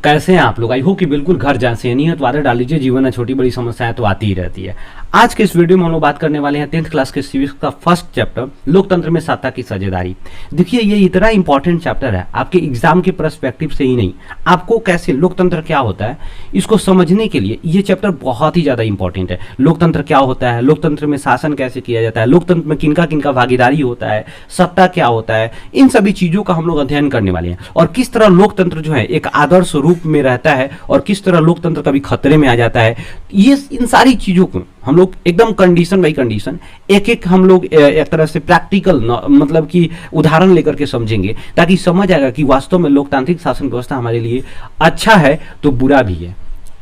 कैसे हैं आप लोग? आई होप कि बिल्कुल घर जैसे नहीं है तो आदत डाल लीजिए। जीवन में छोटी बड़ी समस्याएं तो आती ही रहती है। आज के इस वीडियो में हम लोग बात करने वाले हैं 10th क्लास के सिविक्स का फर्स्ट चैप्टर, लोकतंत्र में सत्ता की साझेदारी। देखिए ये इतना इंपॉर्टेंट चैप्टर है, आपके एग्जाम के पर्सपेक्टिव से ही नहीं, आपको कैसे लोकतंत्र क्या होता है इसको समझने के लिए ये चैप्टर बहुत ही ज्यादा इंपॉर्टेंट है। लोकतंत्र क्या होता है, लोकतंत्र में शासन कैसे किया जाता है, लोकतंत्र में किनका किनका भागीदारी होता है, सत्ता क्या होता है, इन सभी चीजों का हम लोग अध्ययन करने वाले हैं। और किस तरह लोकतंत्र जो है एक आदर्श रूप में रहता है और किस तरह लोकतंत्र कभी खतरे में आ जाता है, ये इन सारी चीजों को हम लोग एकदम कंडीशन बाई कंडीशन एक एक हम लोग एक तरह से प्रैक्टिकल मतलब कि उदाहरण लेकर के समझेंगे, ताकि समझ आएगा कि वास्तव में लोकतांत्रिक शासन व्यवस्था हमारे लिए अच्छा है तो बुरा भी है,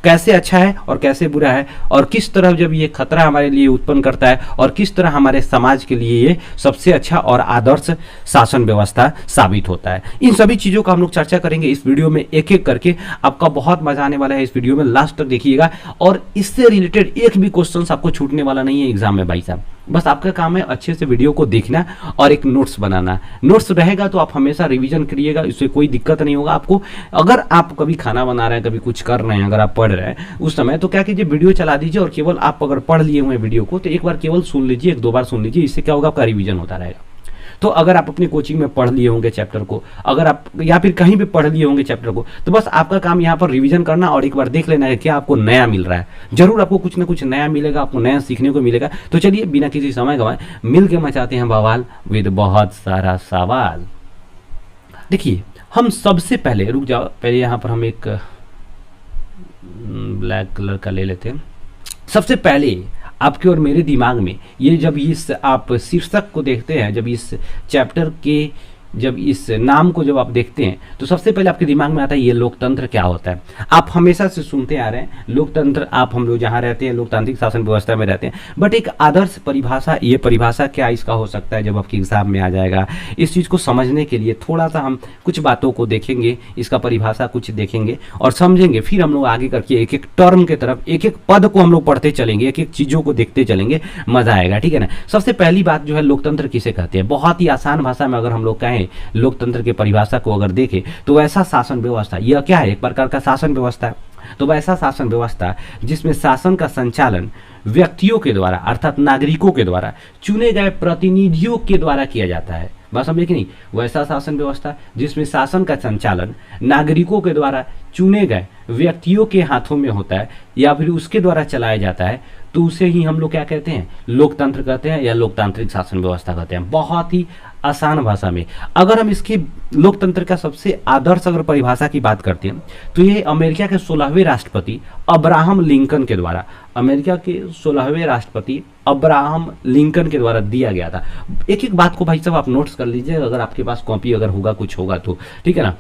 कैसे अच्छा है और कैसे बुरा है, और किस तरह जब ये खतरा हमारे लिए उत्पन्न करता है और किस तरह हमारे समाज के लिए ये सबसे अच्छा और आदर्श शासन व्यवस्था साबित होता है। इन सभी चीज़ों का हम लोग चर्चा करेंगे इस वीडियो में एक एक करके। आपका बहुत मजा आने वाला है इस वीडियो में, लास्ट तक देखिएगा। और इससे रिलेटेड एक भी क्वेश्चन आपको छूटने वाला नहीं है एग्जाम में भाई साहब। बस आपका काम है अच्छे से वीडियो को देखना और एक नोट्स बनाना। नोट्स रहेगा तो आप हमेशा रिवीजन करिएगा, इससे कोई दिक्कत नहीं होगा आपको। अगर आप कभी खाना बना रहे हैं, कभी कुछ कर रहे हैं, अगर आप पढ़ रहे हैं उस समय, तो क्या कीजिए वीडियो चला दीजिए और केवल आप अगर पढ़ लिए हुए वीडियो को तो एक बार केवल सुन लीजिए, एक दो बार सुन लीजिए। इससे क्या होगा, आपका रिवीजन होता रहेगा। तो अगर आप अपनी कोचिंग में पढ़ लिए होंगे चैप्टर को, अगर आप या फिर कहीं भी पढ़ लिए होंगे चैप्टर को, तो बस आपका काम यहाँ पर रिवीजन करना और एक बार देख लेना है क्या आपको नया मिल रहा है। जरूर आपको कुछ ना कुछ नया मिलेगा, आपको नया सीखने को मिलेगा। तो चलिए बिना किसी समय गंवाए मिल के मचाते हैं बवाल विद बहुत सारा सवाल। देखिए हम सबसे पहले, रुक जाओ, पहले यहाँ पर हम एक ब्लैक कलर का ले लेते हैं। सबसे पहले आपके और मेरे दिमाग में ये जब इस आप शीर्षक को देखते हैं, जब इस चैप्टर के जब इस नाम को जब आप देखते हैं तो सबसे पहले आपके दिमाग में आता है ये लोकतंत्र क्या होता है। आप हमेशा से सुनते आ रहे हैं लोकतंत्र, आप हम लोग जहाँ रहते हैं लोकतांत्रिक शासन व्यवस्था में रहते हैं, बट एक आदर्श परिभाषा, ये परिभाषा क्या इसका हो सकता है जब आपके एग्जाम में आ जाएगा। इस चीज़ को समझने के लिए थोड़ा सा हम कुछ बातों को देखेंगे, इसका परिभाषा कुछ देखेंगे और समझेंगे, फिर हम लोग आगे करके एक एक टर्म के तरफ, एक एक पद को हम लोग पढ़ते चलेंगे, एक एक चीज़ों को देखते चलेंगे, मजा आएगा, ठीक है ना। सबसे पहली बात जो है लोकतंत्र किसे कहते हैं, बहुत ही आसान भाषा में अगर हम लोग कहें लोकतंत्र के परिभाषा को अगर देखें तो वैसा शासन व्यवस्था, यह क्या है, एक प्रकार का शासन व्यवस्था है। तो वैसा शासन व्यवस्था जिसमें शासन का संचालन व्यक्तियों के द्वारा अर्थात नागरिकों के द्वारा चुने गए प्रतिनिधियों के द्वारा किया जाता है। बात समझे कि नहीं, वैसा शासन व्यवस्था जिसमें शासन का संचालन नागरिकों के द्वारा चुने गए व्यक्तियों के हाथों में होता है या फिर उसके द्वारा चलाया जाता है, तो उसे ही हम लोग क्या कहते हैं, लोकतंत्र कहते हैं या लोकतांत्रिक शासन व्यवस्था कहते हैं। बहुत ही आसान भाषा में अगर हम इसकी लोकतंत्र का सबसे आदर्श अगर परिभाषा की बात करते हैं तो ये अमेरिका के 16वें राष्ट्रपति अब्राहम लिंकन के द्वारा, अमेरिका के 16वें राष्ट्रपति अब्राहम लिंकन के द्वारा दिया गया था। एक एक बात को भाई साहब आप नोट्स कर लीजिए, अगर आपके पास कॉपी अगर होगा कुछ होगा तो, ठीक है ना।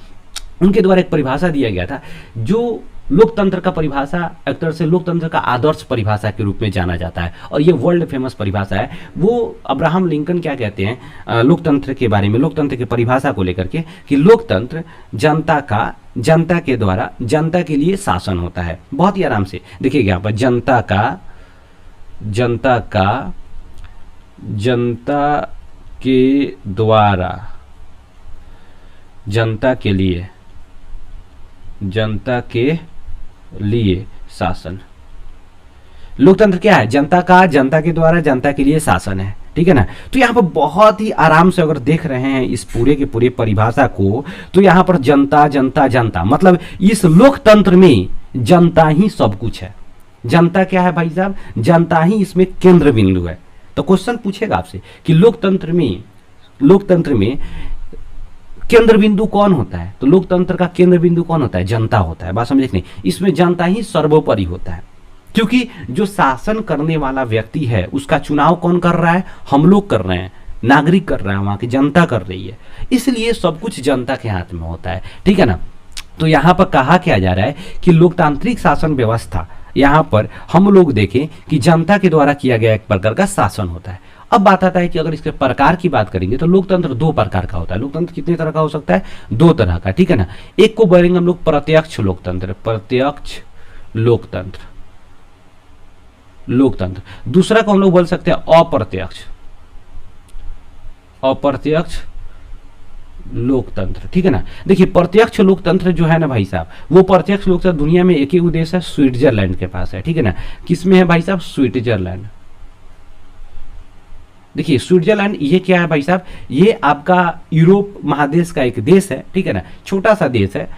उनके द्वारा एक परिभाषा दिया गया था जो लोकतंत्र का परिभाषा एक तरह से लोकतंत्र का आदर्श परिभाषा के रूप में जाना जाता है और ये वर्ल्ड फेमस परिभाषा है। वो अब्राहम लिंकन क्या कहते हैं लोकतंत्र के बारे में, लोकतंत्र की परिभाषा को लेकर के, कि लोकतंत्र जनता के द्वारा जनता के लिए शासन होता है। बहुत ही आराम से देखिएगा यहाँ पर, जनता के द्वारा जनता के लिए शासन। लोकतंत्र क्या है, जनता के द्वारा जनता के लिए शासन है, ठीक है ना। तो यहाँ पर बहुत ही आराम से अगर देख रहे हैं इस पूरे के पूरे परिभाषा को, तो यहाँ पर जनता मतलब इस लोकतंत्र में जनता ही सब कुछ है। जनता क्या है भाई साहब, जनता ही इसमें केंद्र बिंदु है। तो क्वेश्चन पूछेगा आपसे कि लोकतंत्र में केंद्र बिंदु कौन होता है, तो लोकतंत्र का केंद्र बिंदु कौन होता है, जनता होता है। बात समझे नहीं, इसमें जनता ही सर्वोपरि होता है, क्योंकि जो शासन करने वाला व्यक्ति है उसका चुनाव कौन कर रहा है, हम लोग कर रहे हैं, नागरिक कर रहा है, वहां की जनता कर रही है, इसलिए सब कुछ जनता के हाथ में होता है, ठीक है ना। तो यहाँ पर कहा क्या जा रहा है कि लोकतांत्रिक शासन व्यवस्था, यहाँ पर हम लोग देखें कि जनता के द्वारा किया गया एक प्रकार का शासन होता है। अब बात आता है कि अगर इसके प्रकार की बात करेंगे तो लोकतंत्र दो प्रकार का होता है। लोकतंत्र कितने तरह का हो सकता है, दो तरह का, ठीक है ना। एक को बोलेंगे हम लोग प्रत्यक्ष लोकतंत्र, दूसरा को हम लोग बोल सकते हैं अप्रत्यक्ष लोकतंत्र, ठीक है ना। देखिए प्रत्यक्ष लोकतंत्र जो है ना भाई साहब, वो प्रत्यक्ष लोकतंत्र दुनिया में एक ही देश है, स्विट्जरलैंड के पास है, ठीक है ना। किसमें है भाई साहब? स्विट्जरलैंड। देखिए स्विट्जरलैंड ये क्या है भाई साहब? ये आपका यूरोप महादेश का एक देश है, ठीक है ना। छोटा सा देश है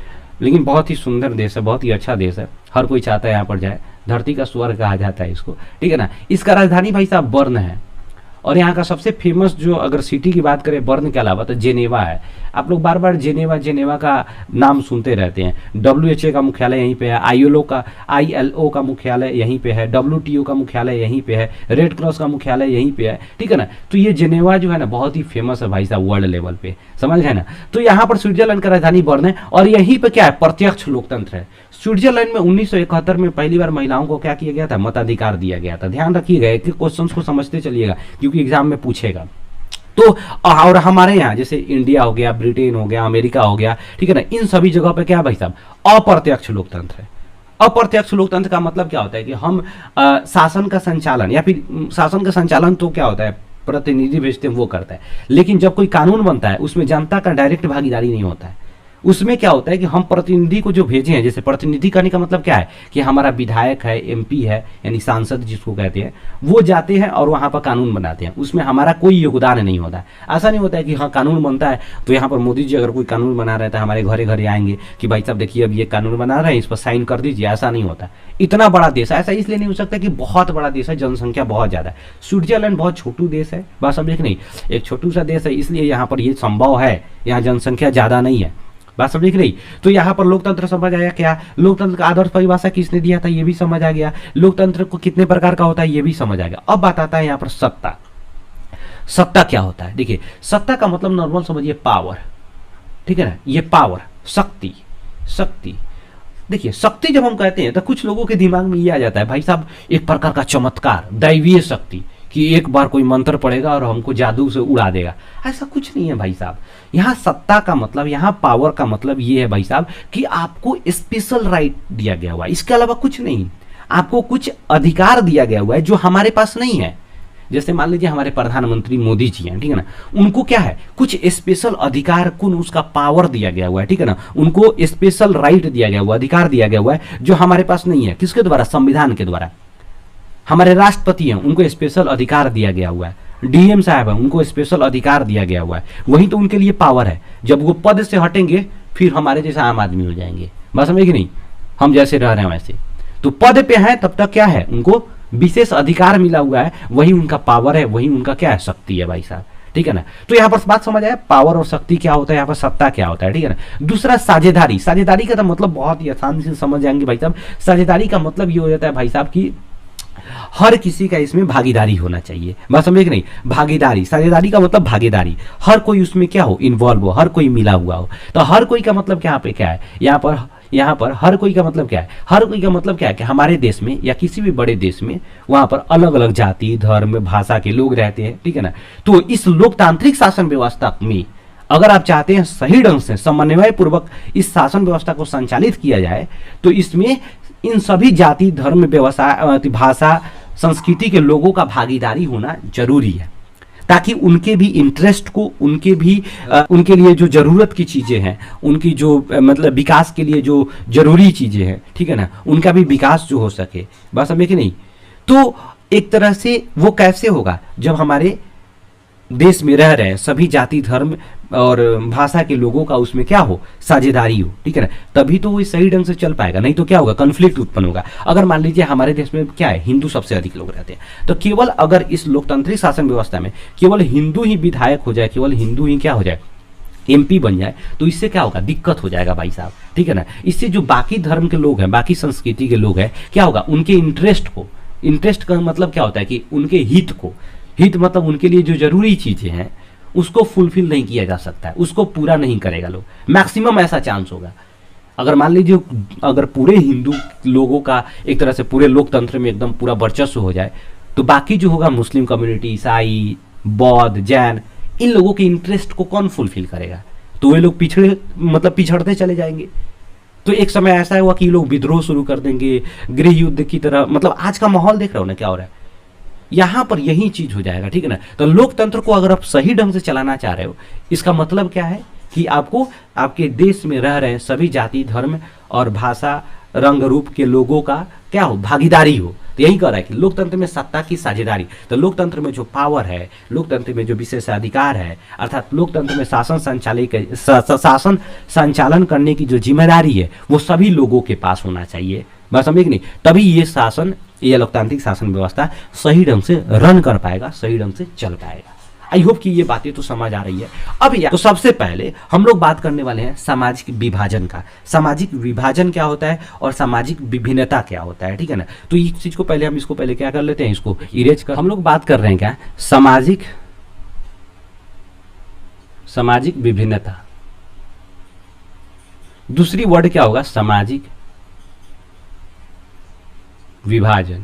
लेकिन बहुत ही सुंदर देश है, बहुत ही अच्छा देश है, हर कोई चाहता है यहाँ पर जाए, धरती का स्वर्ग कहा जाता है इसको, ठीक है ना। इसका राजधानी भाई साहब बर्न है, और यहाँ का सबसे फेमस जो अगर सिटी की बात करें बर्न के अलावा तो जेनेवा है। आप लोग बार बार जेनेवा जेनेवा का नाम सुनते रहते हैं। WHO का मुख्यालय यहीं पे है, ILO का मुख्यालय यहीं पे है, WTO का मुख्यालय यहीं पे है, रेड क्रॉस का मुख्यालय यहीं पे है, ठीक है ना। तो ये जेनेवा जो है ना बहुत ही फेमस है भाई साहब वर्ल्ड लेवल पे, समझ गए ना। तो यहाँ पर स्विट्जरलैंड का राजधानी बर्न है, और यहीं पर क्या है? प्रत्यक्ष लोकतंत्र है। स्विट्जरलैंड में 1971 में पहली बार महिलाओं को क्या किया गया था? मताधिकार दिया गया था। ध्यान रखिएगा कि क्वेश्चंस को समझते चलिएगा क्योंकि एग्जाम में पूछेगा। तो और हमारे यहाँ जैसे इंडिया हो गया, ब्रिटेन हो गया, अमेरिका हो गया, ठीक है ना, इन सभी जगहों पे क्या भाई साहब? अप्रत्यक्ष लोकतंत्र है। अप्रत्यक्ष लोकतंत्र का मतलब क्या होता है कि हम शासन का संचालन, या फिर शासन का संचालन तो क्या होता है? प्रतिनिधि भेजते हैं वो करता है, लेकिन जब कोई कानून बनता है उसमें जनता का डायरेक्ट भागीदारी नहीं होता है। उसमें क्या होता है कि हम प्रतिनिधि को जो भेजे हैं, जैसे प्रतिनिधि करने का मतलब क्या है कि हमारा विधायक है, MP है, यानी सांसद जिसको कहते हैं, वो जाते हैं और वहां पर कानून बनाते हैं, उसमें हमारा कोई योगदान नहीं होता है। ऐसा नहीं होता है कि हाँ कानून बनता है तो यहाँ पर मोदी जी अगर कोई कानून बना रहे थे हमारे घरे घरे आएंगे कि भाई साहब देखिए अब ये कानून बना रहे हैं, इस पर साइन कर दीजिए। ऐसा नहीं होता। इतना बड़ा देश है, ऐसा इसलिए नहीं हो सकता कि बहुत बड़ा देश है, जनसंख्या बहुत ज्यादा है। स्विट्जरलैंड बहुत छोटू देश है, बात समझे कि नहीं, एक छोटू सा देश है, इसलिए यहाँ पर ये संभव है, यहाँ जनसंख्या ज्यादा नहीं है, बात समझ नहीं। तो यहाँ पर लोकतंत्र समझ आया क्या? लोकतंत्र का आदर्श परिभाषा किसने दिया था? ये भी समझ आ गया। लोकतंत्र को कितने प्रकार का होता है? ये भी समझ आ गया। अब बात आता है यहाँ पर सत्ता। सत्ता क्या होता है? देखिए सत्ता का मतलब नॉर्मल समझिए पावर, ठीक है ना। ये पावर, शक्ति, शक्ति। देखिए शक्ति जब हम कहते हैं तो कुछ लोगों के दिमाग में ये आ जाता है भाई साहब एक प्रकार का चमत्कार, दैवीय शक्ति, कि एक बार कोई मंत्र पड़ेगा और हमको जादू से उड़ा देगा। ऐसा कुछ नहीं है भाई साहब। यहाँ सत्ता का मतलब, यहाँ पावर का मतलब ये है भाई साहब कि आपको स्पेशल राइट दिया गया हुआ है, इसके अलावा कुछ नहीं। आपको कुछ अधिकार दिया गया हुआ है जो हमारे पास नहीं है। जैसे मान लीजिए हमारे प्रधानमंत्री मोदी जी हैं, ठीक है ना, उनको क्या है? कुछ स्पेशल अधिकार, कुछ उसका पावर दिया गया हुआ है, ठीक है ना। उनको स्पेशल राइट दिया गया हुआ, अधिकार दिया गया हुआ है जो हमारे पास नहीं है। किसके द्वारा? संविधान के द्वारा। हमारे राष्ट्रपति हैं, उनको स्पेशल अधिकार दिया गया हुआ है। DM साहब हैं, उनको स्पेशल अधिकार दिया गया हुआ है। वही तो उनके लिए पावर है। जब वो पद से हटेंगे फिर हमारे जैसा आम आदमी हो जाएंगे, बस समझे कि नहीं, हम जैसे रह रहे हैं वैसे। तो पद पे हैं तब तक क्या है? उनको विशेष अधिकार मिला हुआ है, वही उनका पावर है, वही उनका क्या है? शक्ति है भाई साहब, ठीक है ना। तो यहाँ पर बात समझ आया पावर और शक्ति क्या होता है, यहाँ पर सत्ता क्या होता है, ठीक है ना। दूसरा साझेदारी। साझेदारी का तो मतलब बहुत ही आसान से समझ जाएंगे भाई साहब। साझेदारी का मतलब ये हो जाता है भाई साहब की हर किसी का इसमें भागीदारी होना चाहिए, बात समझे कि नहीं। भागीदारी, साझेदारी का मतलब भागीदारी, हर कोई उसमें क्या हो? इन्वॉल्व हो, हर कोई मिला हुआ हो। तो हर कोई का मतलब क्या पे क्या है? यहाँ पर हर कोई का मतलब क्या है? हर कोई का मतलब क्या है कि हमारे देश में या किसी भी बड़े देश में वहां पर अलग अलग जाति, धर्म, भाषा के लोग रहते हैं, ठीक है ना। तो इस लोकतांत्रिक शासन व्यवस्था में अगर आप चाहते हैं सही ढंग से समन्वय पूर्वक इस शासन व्यवस्था को संचालित किया जाए तो इसमें इन सभी जाति, धर्म, व्यवसाय, भाषा, संस्कृति के लोगों का भागीदारी होना जरूरी है, ताकि उनके भी इंटरेस्ट को, उनके लिए जो जरूरत की चीजें हैं, उनकी जो मतलब विकास के लिए जो जरूरी चीजें हैं, ठीक है ना, उनका भी विकास जो हो सके, बात समझे कि नहीं। तो एक तरह से वो कैसे होगा? जब हमारे देश में रह रहे सभी जाति, धर्म और भाषा के लोगों का उसमें क्या हो? साझेदारी हो, ठीक है ना। तभी तो वो सही ढंग से चल पाएगा, नहीं तो क्या होगा? कॉन्फ्लिक्ट उत्पन्न होगा। अगर मान लीजिए हमारे देश में क्या है? हिंदू सबसे अधिक लोग रहते हैं, तो केवल अगर इस लोकतांत्रिक शासन व्यवस्था में केवल हिंदू ही विधायक हो जाए, केवल हिंदू ही क्या हो जाए? MP बन जाए, तो इससे क्या होगा? दिक्कत हो जाएगा भाई साहब, ठीक है ना। इससे जो बाकी धर्म के लोग हैं, बाकी संस्कृति के लोग हैं, क्या होगा? उनके इंटरेस्ट का मतलब क्या होता है कि उनके हित मतलब उनके लिए जो जरूरी चीजें हैं उसको फुलफिल नहीं किया जा सकता है, उसको पूरा नहीं करेगा लोग। मैक्सिमम ऐसा चांस होगा। अगर मान लीजिए अगर पूरे हिंदू लोगों का एक तरह से पूरे लोकतंत्र में एकदम पूरा वर्चस्व हो जाए, तो बाकी जो होगा मुस्लिम कम्युनिटी, ईसाई, बौद्ध, जैन, इन लोगों के इंटरेस्ट को कौन फुलफिल करेगा? तो वे लोग पिछड़ते चले जाएंगे। तो एक समय ऐसा हुआ कि लोग विद्रोह शुरू कर देंगे, गृह युद्ध की तरह। मतलब आज का माहौल देख रहे हो ना क्या हो रहा है, यहां पर यही चीज हो जाएगा, ठीक है ना। तो लोकतंत्र को अगर आप सही ढंग से चलाना चाह रहे हो, इसका मतलब क्या है कि आपको आपके देश में रह रहे सभी जाति, धर्म और भाषा, रंग रूप के लोगों का क्या हो, भागीदारी हो। तो यही कह रहा है कि लोकतंत्र में सत्ता की साझेदारी। तो लोकतंत्र में जो पावर है, लोकतंत्र में जो विशेषाधिकार है, अर्थात लोकतंत्र में शासन संचालन करने की जो जिम्मेदारी है वो सभी लोगों के पास होना चाहिए। बस समझे कि नहीं? तभी ये लोकतांत्रिक शासन व्यवस्था सही ढंग से रन कर पाएगा, सही ढंग से चल पाएगा। आई होप कि ये बातें तो समझ आ रही है। अब तो सबसे पहले हम लोग बात करने वाले हैं सामाजिक विभाजन का। सामाजिक विभाजन क्या होता है और सामाजिक विभिन्नता क्या होता है, ठीक है ना? तो इस चीज को पहले हम इसको पहले क्या कर लेते हैं, इसको इरेज कर। हम लोग बात कर रहे हैं क्या, सामाजिक विभिन्नता। दूसरी वर्ड क्या होगा, सामाजिक विभाजन।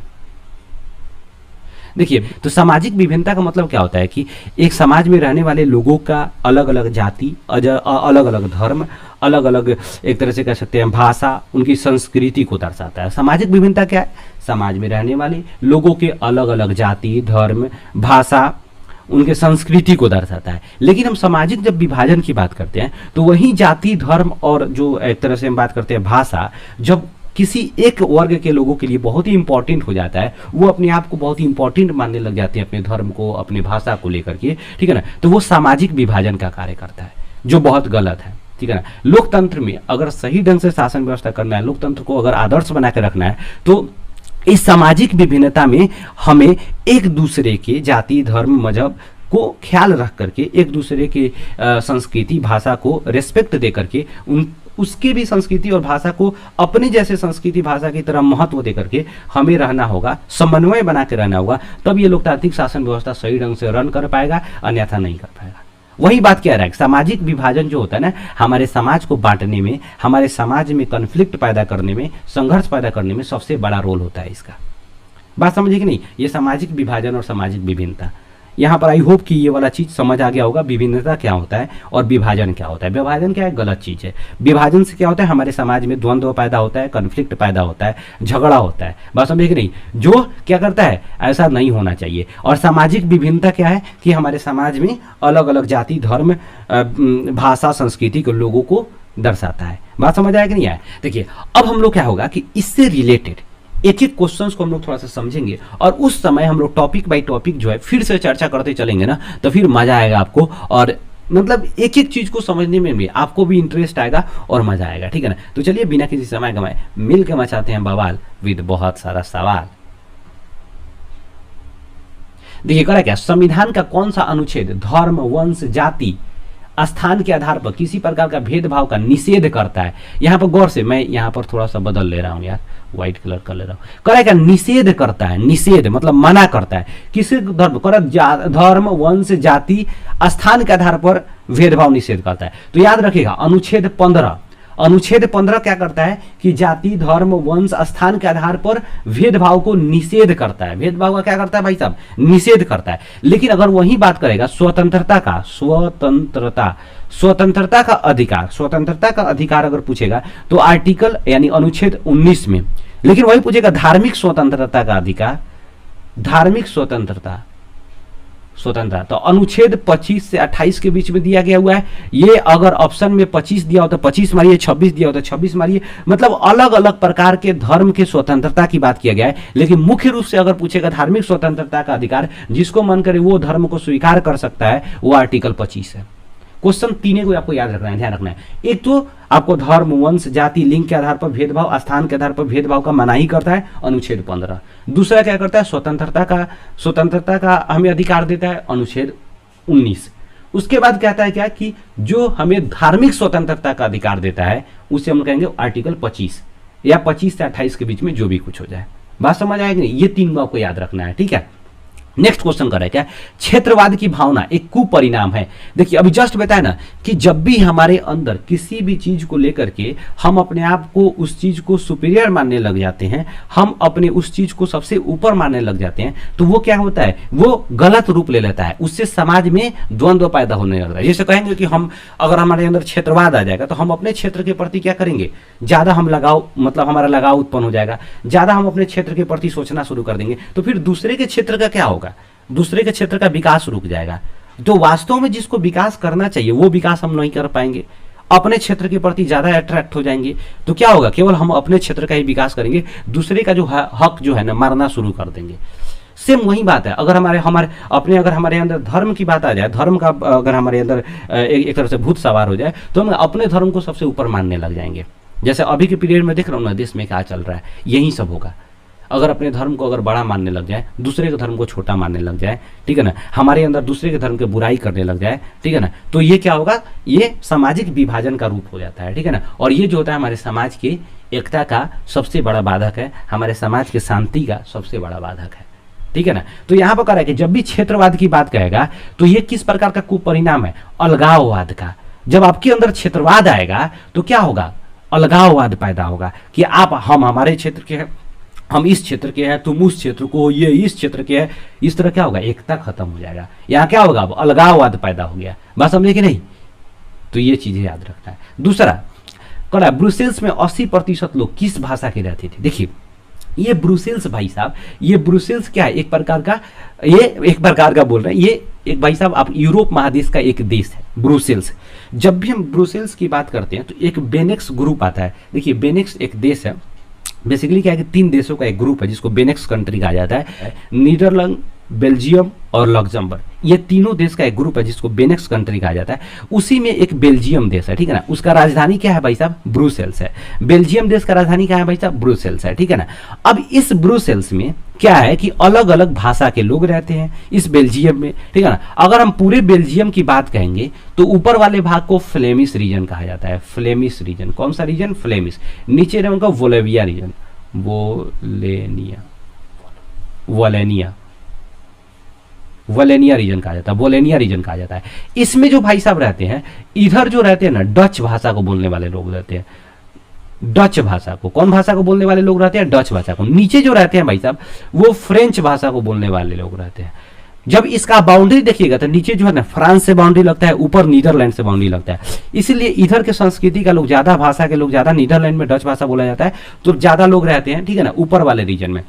देखिए, तो सामाजिक विभिन्नता का मतलब क्या होता है कि एक समाज में रहने वाले लोगों का अलग अलग जाति, अलग अलग धर्म, अलग अलग एक तरह से कह सकते हैं भाषा, उनकी संस्कृति को दर्शाता है। सामाजिक विभिन्नता क्या है, समाज में रहने वाले लोगों के अलग अलग जाति, धर्म, भाषा, उनके संस्कृति को दर्शाता है। लेकिन हम सामाजिक जब विभाजन की बात करते हैं तो वही जाति, धर्म और जो एक तरह से हम बात करते हैं भाषा, जब किसी एक वर्ग के लोगों के लिए बहुत ही इंपॉर्टेंट हो जाता है, वो अपने आप को बहुत ही इंपॉर्टेंट मानने लग जाते हैं अपने धर्म को, अपनी भाषा को लेकर के, ठीक है ना? तो वो सामाजिक विभाजन का कार्य करता है, जो बहुत गलत है, ठीक है ना? लोकतंत्र में अगर सही ढंग से शासन व्यवस्था करना है, लोकतंत्र को अगर आदर्श बना के रखना है, तो इस सामाजिक विभिन्नता में हमें एक दूसरे के जाति, धर्म, मजहब को ख्याल रख करके, एक दूसरे के संस्कृति, भाषा को रेस्पेक्ट दे करके, उसके भी संस्कृति और भाषा को अपने जैसे संस्कृति, भाषा की तरह महत्व दे करके हमें रहना होगा, समन्वय बना के रहना होगा। तब ये लोकतांत्रिक शासन व्यवस्था सही ढंग से रन कर पाएगा, अन्यथा नहीं कर पाएगा। वही बात क्या रहा है, सामाजिक विभाजन जो होता है ना, हमारे समाज को बांटने में, हमारे समाज में कॉन्फ्लिक्ट पैदा करने में, संघर्ष पैदा करने में सबसे बड़ा रोल होता है इसका। बात समझिए कि नहीं? ये सामाजिक विभाजन और सामाजिक विभिन्नता, यहाँ पर आई होप कि ये वाला चीज समझ आ गया होगा। विभिन्नता क्या होता है और विभाजन क्या होता है। विभाजन क्या है, गलत चीज है। विभाजन से क्या होता है, हमारे समाज में द्वंद्व पैदा होता है, कॉन्फ्लिक्ट पैदा होता है, झगड़ा होता है। बात समझे कि नहीं? जो क्या करता है, ऐसा नहीं होना चाहिए। और सामाजिक विभिन्नता क्या है कि हमारे समाज में अलग अलग जाति, धर्म, भाषा, संस्कृति के लोगों को दर्शाता है। बात समझ आया कि नहीं आया? देखिए, अब हम लोग क्या होगा कि इससे रिलेटेड एक एक क्वेश्चंस को हम लोग थोड़ा सा समझेंगे, और उस समय हम लोग टॉपिक बाय टॉपिक जो है फिर से चर्चा करते चलेंगे ना, तो फिर मजा आएगा आपको, और मतलब एक एक चीज को समझने में भी आपको भी इंटरेस्ट आएगा और मजा आएगा, ठीक है ना? तो चलिए बिना किसी समय गंवाए मिल के मचाते हैं बवाल विद बहुत सारा सवाल। देखिए करा क्या, संविधान का कौन सा अनुच्छेद धर्म, वंश, जाति, स्थान के आधार पर किसी प्रकार का भेदभाव का निषेध करता है? यहां पर गौर से, मैं यहां पर थोड़ा सा बदल ले रहा हूं यार, व्हाइट कलर कर ले रहा हूं। करा क्या, निषेध करता है। निषेध मतलब मना करता है किसी धर्म, धर्म, वंश, जाति, स्थान के आधार पर भेदभाव निषेध करता है। तो याद रखिएगा, अनुच्छेद 15 क्या करता है कि जाति, धर्म, वंश, स्थान के आधार पर भेदभाव को निषेध करता है। भेदभाव का क्या करता है भाई साहब, निषेध करता है। लेकिन अगर वही बात करेगा स्वतंत्रता का अधिकार अगर पूछेगा तो आर्टिकल यानी अनुच्छेद 19 में, लेकिन वही पूछेगा धार्मिक स्वतंत्रता का अधिकार, धार्मिक स्वतंत्रता तो अनुच्छेद 25 से 28 के बीच में दिया गया हुआ है। ये अगर ऑप्शन में 25 दिया हो तो 25 मारिए, 26 दिया हो तो 26 मारिए। मतलब अलग अलग प्रकार के धर्म के स्वतंत्रता की बात किया गया है। लेकिन मुख्य रूप से अगर पूछेगा धार्मिक स्वतंत्रता का अधिकार, जिसको मन करे वो धर्म को स्वीकार कर सकता है, वो आर्टिकल 25 है। क्वेश्चन तीनों को आपको याद रखना है, ध्यान रखना है। एक तो आपको धर्म, वंश, जाति, लिंग के आधार पर भेदभाव, स्थान के आधार पर भेदभाव का मनाही करता है, अनुच्छेद 15। दूसरा क्या करता है, स्वतंत्रता का हमें अधिकार देता है, अनुच्छेद 19। उसके बाद कहता है क्या कि जो हमें धार्मिक स्वतंत्रता का अधिकार देता है, उसे हम कहेंगे आर्टिकल 25 या 25 से 28 के बीच में जो भी कुछ हो जाए। बात समझ आएगी नहीं? ये तीन आपको याद रखना है, ठीक है। नेक्स्ट क्वेश्चन कर रहा है क्या, क्षेत्रवाद की भावना एक कुपरिणाम है। देखिए अभी जस्ट बताया ना कि जब भी हमारे अंदर किसी भी चीज को लेकर के हम अपने आप को उस चीज को सुपीरियर मानने लग जाते हैं, हम अपने उस चीज को सबसे ऊपर मानने लग जाते हैं, तो वो क्या होता है, वो गलत रूप ले लेता है। उससे समाज में द्वंद्व पैदा होने लगता है। जैसे कहेंगे कि हम अगर हमारे अंदर क्षेत्रवाद आ जाएगा तो हम अपने क्षेत्र के प्रति क्या करेंगे, ज्यादा हम लगाव, मतलब हमारा लगाव उत्पन्न हो जाएगा, ज्यादा हम अपने क्षेत्र के प्रति सोचना शुरू कर देंगे। तो फिर दूसरे के क्षेत्र का क्या होगा, दूसरे के क्षेत्र का विकास रुक जाएगा। तो वास्तव में जिसको विकास करना चाहिए वो विकास हम नहीं कर पाएंगे, अपने क्षेत्र के प्रति ज्यादा अट्रैक्ट हो जाएंगे, तो क्या होगा, केवल हम अपने क्षेत्र का ही विकास करेंगे, दूसरे का जो हक जो है ना मारना शुरू कर देंगे। सेम वही बात है, अगर हमारे अंदर धर्म की बात आ जाए, धर्म का अगर हमारे अंदर एक तरह से भूत सवार हो जाए, तो हम अपने धर्म को सबसे ऊपर मानने लग जाएंगे। जैसे अभी के पीरियड में देख रहा हूँ ना देश में क्या चल रहा है, यही सब होगा। अगर अपने धर्म को अगर बड़ा मानने लग जाए, दूसरे के धर्म को छोटा मानने लग जाए, ठीक है ना, हमारे अंदर दूसरे के धर्म के बुराई करने लग जाए, ठीक है ना, तो ये क्या होगा, ये सामाजिक विभाजन का रूप हो जाता है, ठीक है ना। और ये जो होता है हमारे समाज की एकता का सबसे बड़ा बाधक है, हमारे समाज के शांति का सबसे बड़ा बाधक है, ठीक है ना। तो यहाँ पर कह रहा है कि जब भी क्षेत्रवाद की बात कहेगा तो ये किस प्रकार का कुपरिणाम है, अलगाववाद का। जब आपके अंदर क्षेत्रवाद आएगा तो क्या होगा, अलगाववाद पैदा होगा कि हम हमारे क्षेत्र के हैं, हम इस क्षेत्र के हैं, तुम उस क्षेत्र को, ये इस क्षेत्र के है, इस तरह क्या होगा, एकता खत्म हो जाएगा। यहाँ क्या होगा, अलगाववाद पैदा हो गया। बात समझे कि नहीं, तो ये चीजें याद रखना है। दूसरा कड़ा, ब्रुसेल्स में 80% लोग किस भाषा के रहते थे। देखिए ये ब्रुसेल्स भाई साहब, ये ब्रुसेल्स क्या है, एक प्रकार का बोल रहे हैं, ये एक भाई साहब आप यूरोप महादेश का एक देश है ब्रुसेल्स। जब भी हम ब्रुसेल्स की बात करते हैं तो एक बेनेक्स ग्रुप आता है। देखिए बेनेक्स एक देश है, बेसिकली क्या है कि 3 देशों का एक ग्रुप है जिसको बेनेक्स कंट्री कहा जाता है। नीदरलैंड, बेल्जियम और लग्जमबर्ग, ये तीनों देश का एक ग्रुप है जिसको बेनेक्स कंट्री कहा जाता है। उसी में एक बेल्जियम देश है, ठीक है ना, उसका राजधानी क्या है भाई साहब, ब्रुसेल्स है। बेल्जियम देश का राजधानी क्या है भाई साहब, ब्रुसेल्स है, ठीक है ना। अब इस ब्रुसेल्स में क्या है कि अलग अलग भाषा के लोग रहते हैं इस बेल्जियम में, ठीक है ना। अगर हम पूरे बेल्जियम की बात कहेंगे तो ऊपर वाले भाग को फ्लेमिश रीजन कहा जाता है। फ्लेमिश रीजन, कौन सा रीजन, फ्लेमिश। नीचे रहेगा वोलेविया रीजन, वोलेनिया रीजन कहा जाता है, वोलेनिया रीजन कहा जाता है। इसमें जो भाई साहब रहते हैं, इधर जो रहते हैं ना, डच भाषा को बोलने वाले लोग रहते हैं। डच भाषा को, कौन भाषा को बोलने वाले लोग रहते हैं, डच भाषा को। नीचे जो रहते हैं भाई साहब वो फ्रेंच भाषा को बोलने वाले लोग रहते हैं। जब इसका बाउंड्री देखिएगा तो नीचे जो है ना फ्रांस से बाउंड्री लगता है, ऊपर नीदरलैंड से बाउंड्री लगता है। इसलिए इधर के संस्कृति का लोग ज्यादा, भाषा के लोग ज्यादा, नीदरलैंड में डच भाषा बोला जाता है तो ज्यादा लोग रहते हैं, ठीक है ना, ऊपर वाले रीजन में।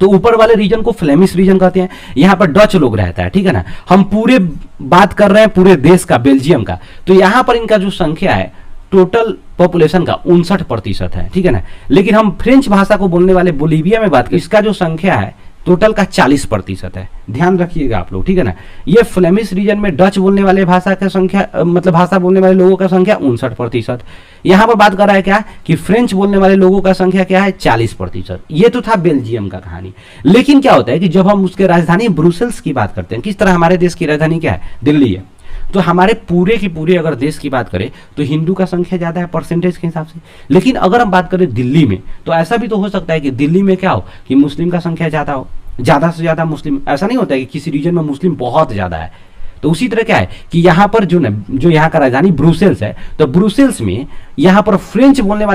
तो ऊपर वाले रीजन को फ्लेमिश रीजन कहते हैं। यहाँ पर डच लोग रहता है, ठीक है ना। हम पूरे बात कर रहे हैं पूरे देश का, बेल्जियम का, तो यहाँ पर इनका जो संख्या है टोटल पॉपुलेशन का 59% है, ठीक है ना। लेकिन हम फ्रेंच भाषा को बोलने वाले बोलीविया में बात करें, इसका जो संख्या है टोटल का 40% है। ध्यान रखिएगा आप लोग, ठीक है ना। ये फ्लेमिश रीजन में डच बोलने वाले भाषा का संख्या, मतलब भाषा बोलने वाले लोगों का संख्या 59%। यहाँ पर बात कर रहा है क्या कि फ्रेंच बोलने वाले लोगों का संख्या क्या है, 40%। ये तो था बेल्जियम का कहानी। लेकिन क्या होता है कि जब हम उसके राजधानी ब्रुसेल्स की बात करते हैं, किस तरह हमारे देश की राजधानी क्या है, दिल्ली है, तो हमारे पूरे की पूरे अगर देश की बात करें तो हिंदू का संख्या ज्यादा है परसेंटेज के हिसाब से। लेकिन अगर हम बात करें दिल्ली में, तो ऐसा भी तो हो सकता है कि दिल्ली में क्या हो कि मुस्लिम का संख्या ज्यादा हो, ज्यादा से ज्यादा मुस्लिम। ऐसा नहीं होता है कि किसी रीजन में मुस्लिम बहुत ज्यादा है। तो उसी तरह क्या है कि यहाँ पर जो यहाँ का राजधानी ब्रुसेल्स है, तो ब्रुसेल्स में यहाँ पर फ्रेंच बोलने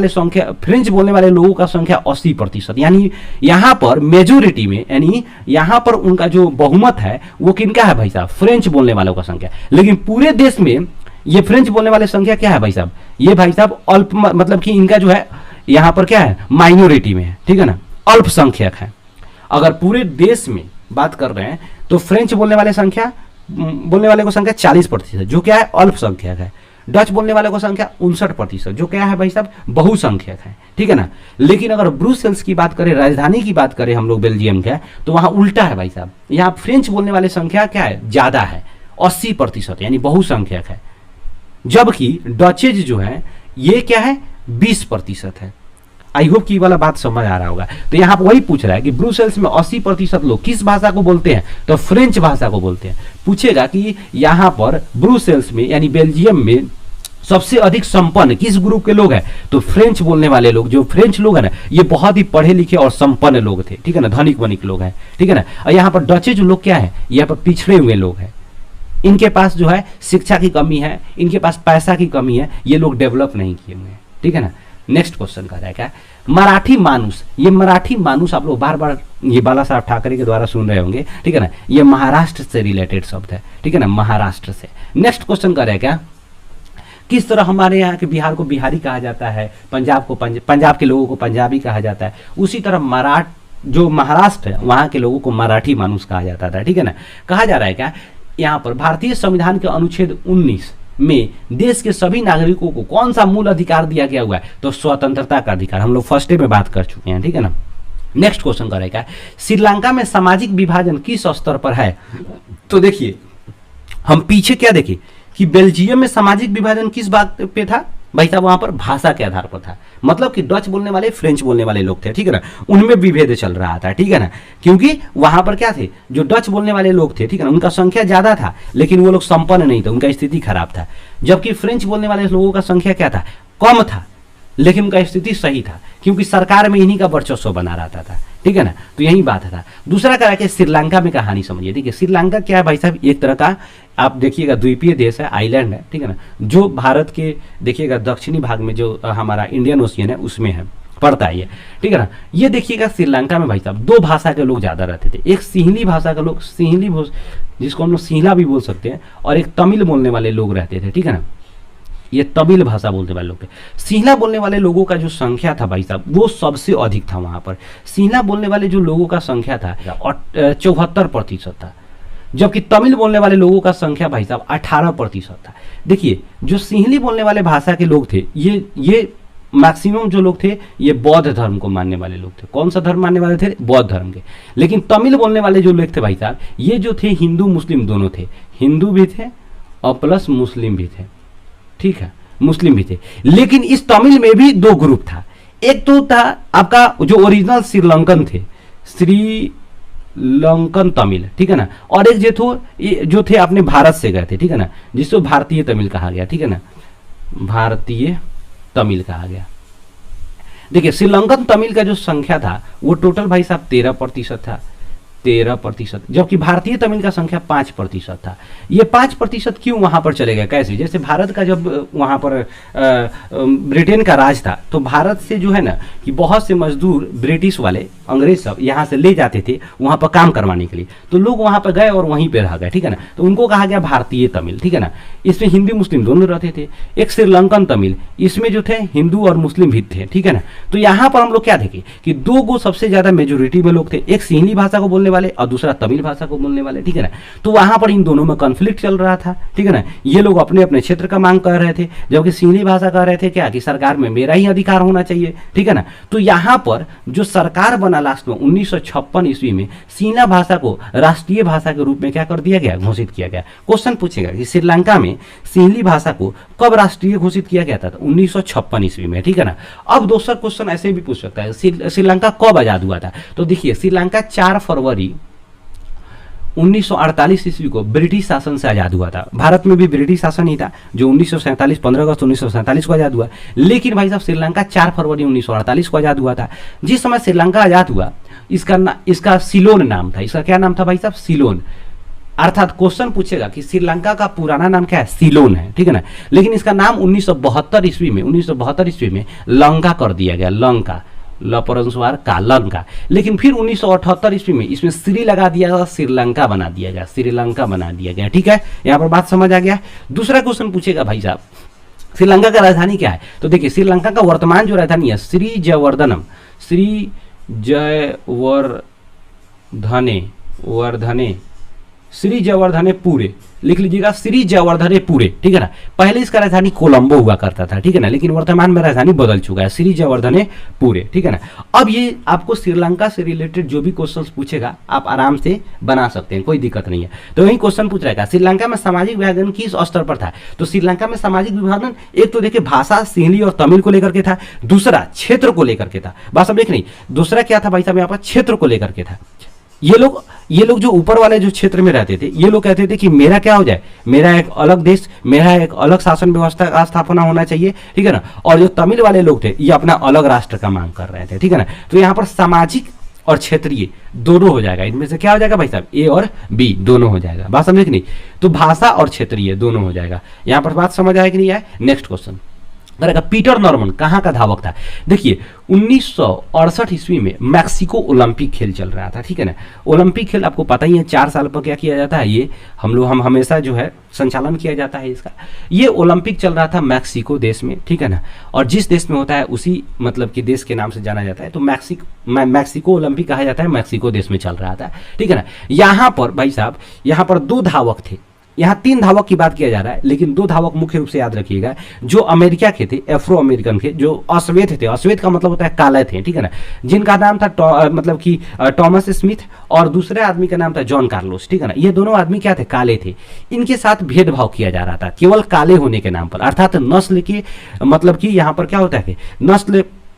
वाले लोगों का संख्या 80%, यानी यहाँ पर मेजोरिटी में, यानी यहाँ पर उनका जो बहुमत है वो किनका है भाई साहब, फ्रेंच बोलने वालों का संख्या। लेकिन पूरे देश में ये फ्रेंच बोलने वाले संख्या क्या है भाई साहब, ये भाई साहब अल्प, मतलब कि इनका जो है यहाँ पर क्या है, माइनॉरिटी में है, ठीक है ना, अल्पसंख्यक है। अगर पूरे देश में बात कर रहे हैं तो फ्रेंच बोलने वाले को संख्या 40%, जो क्या है, अल्पसंख्यक है। डच बोलने वाले को संख्या 59%, जो क्या है भाई साहब, बहुसंख्यक है, ठीक है ना। लेकिन अगर ब्रुसेल्स की बात करें, राजधानी की बात करें हम लोग बेल्जियम के, तो वहां उल्टा है भाई साहब। यहाँ फ्रेंच बोलने वाले संख्या क्या है, ज्यादा है, 80%, यानी बहुसंख्यक है। जबकि डचेज जो है ये क्या है, 20% है। आई होप की वाला बात समझ आ रहा होगा। तो यहाँ पर वही पूछ रहा है कि ब्रुसेल्स में 80% लोग किस भाषा को बोलते हैं, तो फ्रेंच भाषा को बोलते हैं। पूछेगा कि यहाँ पर ब्रुसेल्स में यानी बेल्जियम में सबसे अधिक संपन्न किस ग्रुप के लोग हैं, तो फ्रेंच बोलने वाले लोग। जो फ्रेंच लोग हैं ना, ये बहुत ही पढ़े लिखे और संपन्न लोग थे, ठीक है ना, धनिक वनिक लोग हैं, ठीक है ना। और यहाँ पर डचेज लोग क्या है, यहाँ पर पिछड़े हुए लोग हैं। इनके पास जो है शिक्षा की कमी है, इनके पास पैसा की कमी है, ये लोग डेवलप नहीं किए हुए हैं, ठीक है ना। नेक्स्ट क्वेश्चन का क्या, मराठी मानुस। ये मराठी मानुस आप लोग बार बार ये बाला साहब ठाकरे के द्वारा सुन रहे होंगे, ठीक है ना। ये महाराष्ट्र से रिलेटेड शब्द है, ठीक है ना, महाराष्ट्र से। नेक्स्ट क्वेश्चन का क्या, किस तरह हमारे यहाँ के बिहार को बिहारी कहा जाता है, पंजाब के लोगों को पंजाबी कहा जाता है, उसी तरह जो महाराष्ट्र है वहां के लोगों को मराठी मानुस कहा जाता था, ठीक है ना। कहा जा रहा है क्या यहाँ पर भारतीय संविधान के अनुच्छेद 19 में देश के सभी नागरिकों को कौन सा मूल अधिकार दिया गया हुआ है? तो स्वतंत्रता का अधिकार। हम लोग फर्स्ट डे में बात कर चुके हैं, ठीक है ना। नेक्स्ट क्वेश्चन करेगा, श्रीलंका में सामाजिक विभाजन किस स्तर पर है? तो देखिए हम पीछे क्या देखे कि बेल्जियम में सामाजिक विभाजन किस बात पे था भाई साहब? वहां पर भाषा के आधार पर था, मतलब कि डच बोलने वाले, फ्रेंच बोलने वाले लोग थे, ठीक है ना, उनमें विभेद चल रहा था, ठीक है ना, क्योंकि वहां पर क्या थे, जो डच बोलने वाले लोग थे, ठीक है ना, उनका संख्या ज्यादा था लेकिन वो लोग संपन्न नहीं थे, उनका स्थिति खराब था। जबकि फ्रेंच बोलने वाले लोगों का संख्या क्या था, कम था, लेकिन उनका स्थिति सही था, क्योंकि सरकार में इन्हीं का वर्चस्व बना रहता था, ठीक है ना। तो यही बात था। दूसरा करा के श्रीलंका में कहानी समझिए। देखिए श्रीलंका क्या है भाई साहब, एक तरह का आप देखिएगा द्वीपीय देश है, आइलैंड है, ठीक है ना, जो भारत के देखिएगा दक्षिणी भाग में जो हमारा इंडियन ओशियन है उसमें है, पड़ता है ये, ठीक है ना। ये देखिएगा श्रीलंका में भाई साहब 2 भाषा के लोग ज्यादा रहते थे। एक सिंहली भाषा के लोग, सिंहली जिसको हम लोग सिंहला भी बोल सकते हैं, और एक तमिल बोलने वाले लोग रहते थे, ठीक है ना। ये तमिल भाषा बोलने वाले लोग थे। सिंहला बोलने वाले लोगों का जो संख्या था भाई साहब वो सबसे अधिक था वहां पर। सिंहला बोलने वाले जो लोगों का संख्या था 74% था, जबकि तमिल बोलने वाले लोगों का संख्या भाई साहब 18% था। देखिए जो सिंहली बोलने वाले भाषा के लोग थे, ये मैक्सिमम जो लोग थे ये बौद्ध धर्म को मानने वाले लोग थे। कौन सा धर्म मानने वाले थे? बौद्ध धर्म के। लेकिन तमिल बोलने वाले जो लोग थे भाई साहब, ये जो थे हिंदू मुस्लिम दोनों थे, हिंदू भी थे और प्लस मुस्लिम भी थे, ठीक है, मुस्लिम भी थे। लेकिन इस तमिल में भी 2 ग्रुप था। एक तो था आपका जो ओरिजिनल श्रीलंकन थे, श्रीलंकन तमिल, ठीक है ना, और एक जो थे अपने भारत से गए थे, ठीक है ना, जिसको भारतीय तमिल कहा गया, ठीक है ना, भारतीय तमिल कहा गया। देखिए श्रीलंकन तमिल का जो संख्या था वो टोटल भाई साहब 13% था, 13%, जबकि भारतीय तमिल का संख्या 5% था। ये 5% क्यों वहां पर चले गए? कैसे? जैसे भारत का जब वहां पर ब्रिटेन का राज था, तो भारत से जो है ना कि बहुत से मजदूर ब्रिटिश वाले, अंग्रेज सब यहाँ से ले जाते थे वहां पर काम करवाने के लिए, तो लोग वहां पर गए और वहीं पे रह गए, ठीक है ना, तो उनको कहा गया भारतीय तमिल, ठीक है ना। इसमें हिंदी मुस्लिम दोनों रहते थे। एक श्रीलंकन तमिल, इसमें जो थे हिंदू और मुस्लिम भी थे, ठीक है ना। तो यहाँ पर हम लोग क्या देखें कि 2 गो सबसे ज्यादा मेजोरिटी में लोग थे, एक सिंहली भाषा को बोलने वाले और दूसरा तमिल भाषा को बोलने वाले, ठीक है ना। तो वहां पर इन दोनों में कॉन्फ्लिक्ट चल रहा था, ठीक है ना। ये लोग अपने अपने क्षेत्र का मांग कर रहे थे, जबकि सिंहली भाषा कह रहे थे क्या कि सरकार में मेरा ही अधिकार होना चाहिए, ठीक है ना। तो यहाँ पर जो सरकार बना लास्ट में 1956 ईस्वी में, सिंहला भाषा को राष्ट्रीय भाषा के रूप में क्या कर दिया गया, घोषित किया गया। क्वेश्चन पूछेगा कि श्रीलंका में सिंहली भाषा को कब राष्ट्रीय घोषित किया गया था? 1956 ईस्वी में, ठीक है ना। अब दूसरा क्वेश्चन ऐसे भी पूछ सकता है, श्रीलंका कब आजाद हुआ था? तो देखिए श्रीलंका 4 फरवरी 1948 ईस्वी को ब्रिटिश शासन से आजाद हुआ था। भारत में भी ब्रिटिश शासन ही था, जो 1947 15 अगस्त 1947 को आजाद हुआ। लेकिन भाई साहब श्रीलंका 4 फरवरी 1948 को आजाद हुआ था। जिस समय श्रीलंका आजाद हुआ, इसका सिलोन नाम था। इसका क्या नाम था भाई साहब? सिलोन। अर्थात क्वेश्चन पूछेगा कि श्रीलंका का पुराना नाम क्या है? सिलोन है, ठीक है ना। लेकिन इसका नाम 1972 ईस्वी में लंका कर दिया गया, लंका, लपरंसवार का, लंका। लेकिन फिर 1978 ईस्वी में इसमें श्री लगा दिया गया, श्रीलंका बना दिया गया, श्रीलंका बना दिया गया, ठीक है। यहाँ पर बात समझ आ गया। दूसरा क्वेश्चन पूछेगा भाई साहब श्रीलंका का राजधानी क्या है? तो देखिए श्रीलंका का वर्तमान जो राजधानी है श्री जयवर्धने, श्री जयवर्धने पूरे, लिख लीजिएगा श्री जयवर्धने पूरे, ठीक है ना। पहले इसका राजधानी कोलंबो हुआ करता था, ठीक है ना, लेकिन वर्तमान में राजधानी बदल चुका है, श्री जयवर्धने पूरे, ठीक है ना। अब ये आपको श्रीलंका से रिलेटेड जो भी क्वेश्चंस पूछेगा आप आराम से बना सकते हैं, कोई दिक्कत नहीं है। तो वही क्वेश्चन पूछ रहेगा श्रीलंका में सामाजिक विभाजन किस स्तर पर था? तो श्रीलंका में सामाजिक विभाजन एक तो देखिए भाषा सिंहली और तमिल को लेकर के था, दूसरा क्षेत्र को लेकर के था। बात सब देख नहीं, दूसरा क्या था भाई साहब यहाँ पर? क्षेत्र को लेकर के था। ये लोग जो ऊपर वाले जो क्षेत्र में रहते थे, ये लोग कहते थे कि मेरा क्या हो जाए, मेरा एक अलग देश, मेरा एक अलग शासन व्यवस्था का स्थापना होना चाहिए, ठीक है ना। और जो तमिल वाले लोग थे ये अपना अलग राष्ट्र का मांग कर रहे थे, ठीक है ना। तो यहाँ पर सामाजिक और क्षेत्रीय दोनों हो जाएगा। इनमें से क्या हो जाएगा भाई साहब? ए और बी दोनों हो जाएगा। बात समझे कि नहीं? तो भाषा और क्षेत्रीय दोनों हो जाएगा। यहाँ पर बात समझ आए कि नहीं आए? नेक्स्ट क्वेश्चन, करेगा। पीटर नॉर्मन कहाँ का धावक था? देखिए 1968 ईस्वी में मैक्सिको ओलंपिक खेल चल रहा था, ठीक है ना। ओलंपिक खेल आपको पता ही है 4 साल पर क्या किया जाता है, ये हम हमेशा जो है संचालन किया जाता है इसका। ये ओलंपिक चल रहा था मैक्सिको देश में, ठीक है ना। और जिस देश में होता है उसी मतलब कि देश के नाम से जाना जाता है, तो मैक्सिको ओलंपिक कहा जाता है, मैक्सिको देश में चल रहा था, ठीक है ना। यहाँ पर भाई साहब, यहाँ पर 2 धावक थे, यहाँ 3 धावक की बात किया जा रहा है, लेकिन 2 धावक मुख्य रूप से याद रखिएगा, जो अमेरिका के थे, एफ्रो अमेरिकन के, जो अश्वेत थे। अश्वेत का मतलब होता है काले थे, ठीक है ना, जिनका नाम था मतलब कि टॉमस स्मिथ, और दूसरे आदमी का नाम था जॉन कार्लोस, ठीक है ना। ये दोनों आदमी क्या थे? काले थे। इनके साथ भेदभाव किया जा रहा था केवल काले होने के नाम पर, अर्थात नस्ल की, मतलब कि यहाँ पर क्या होता है,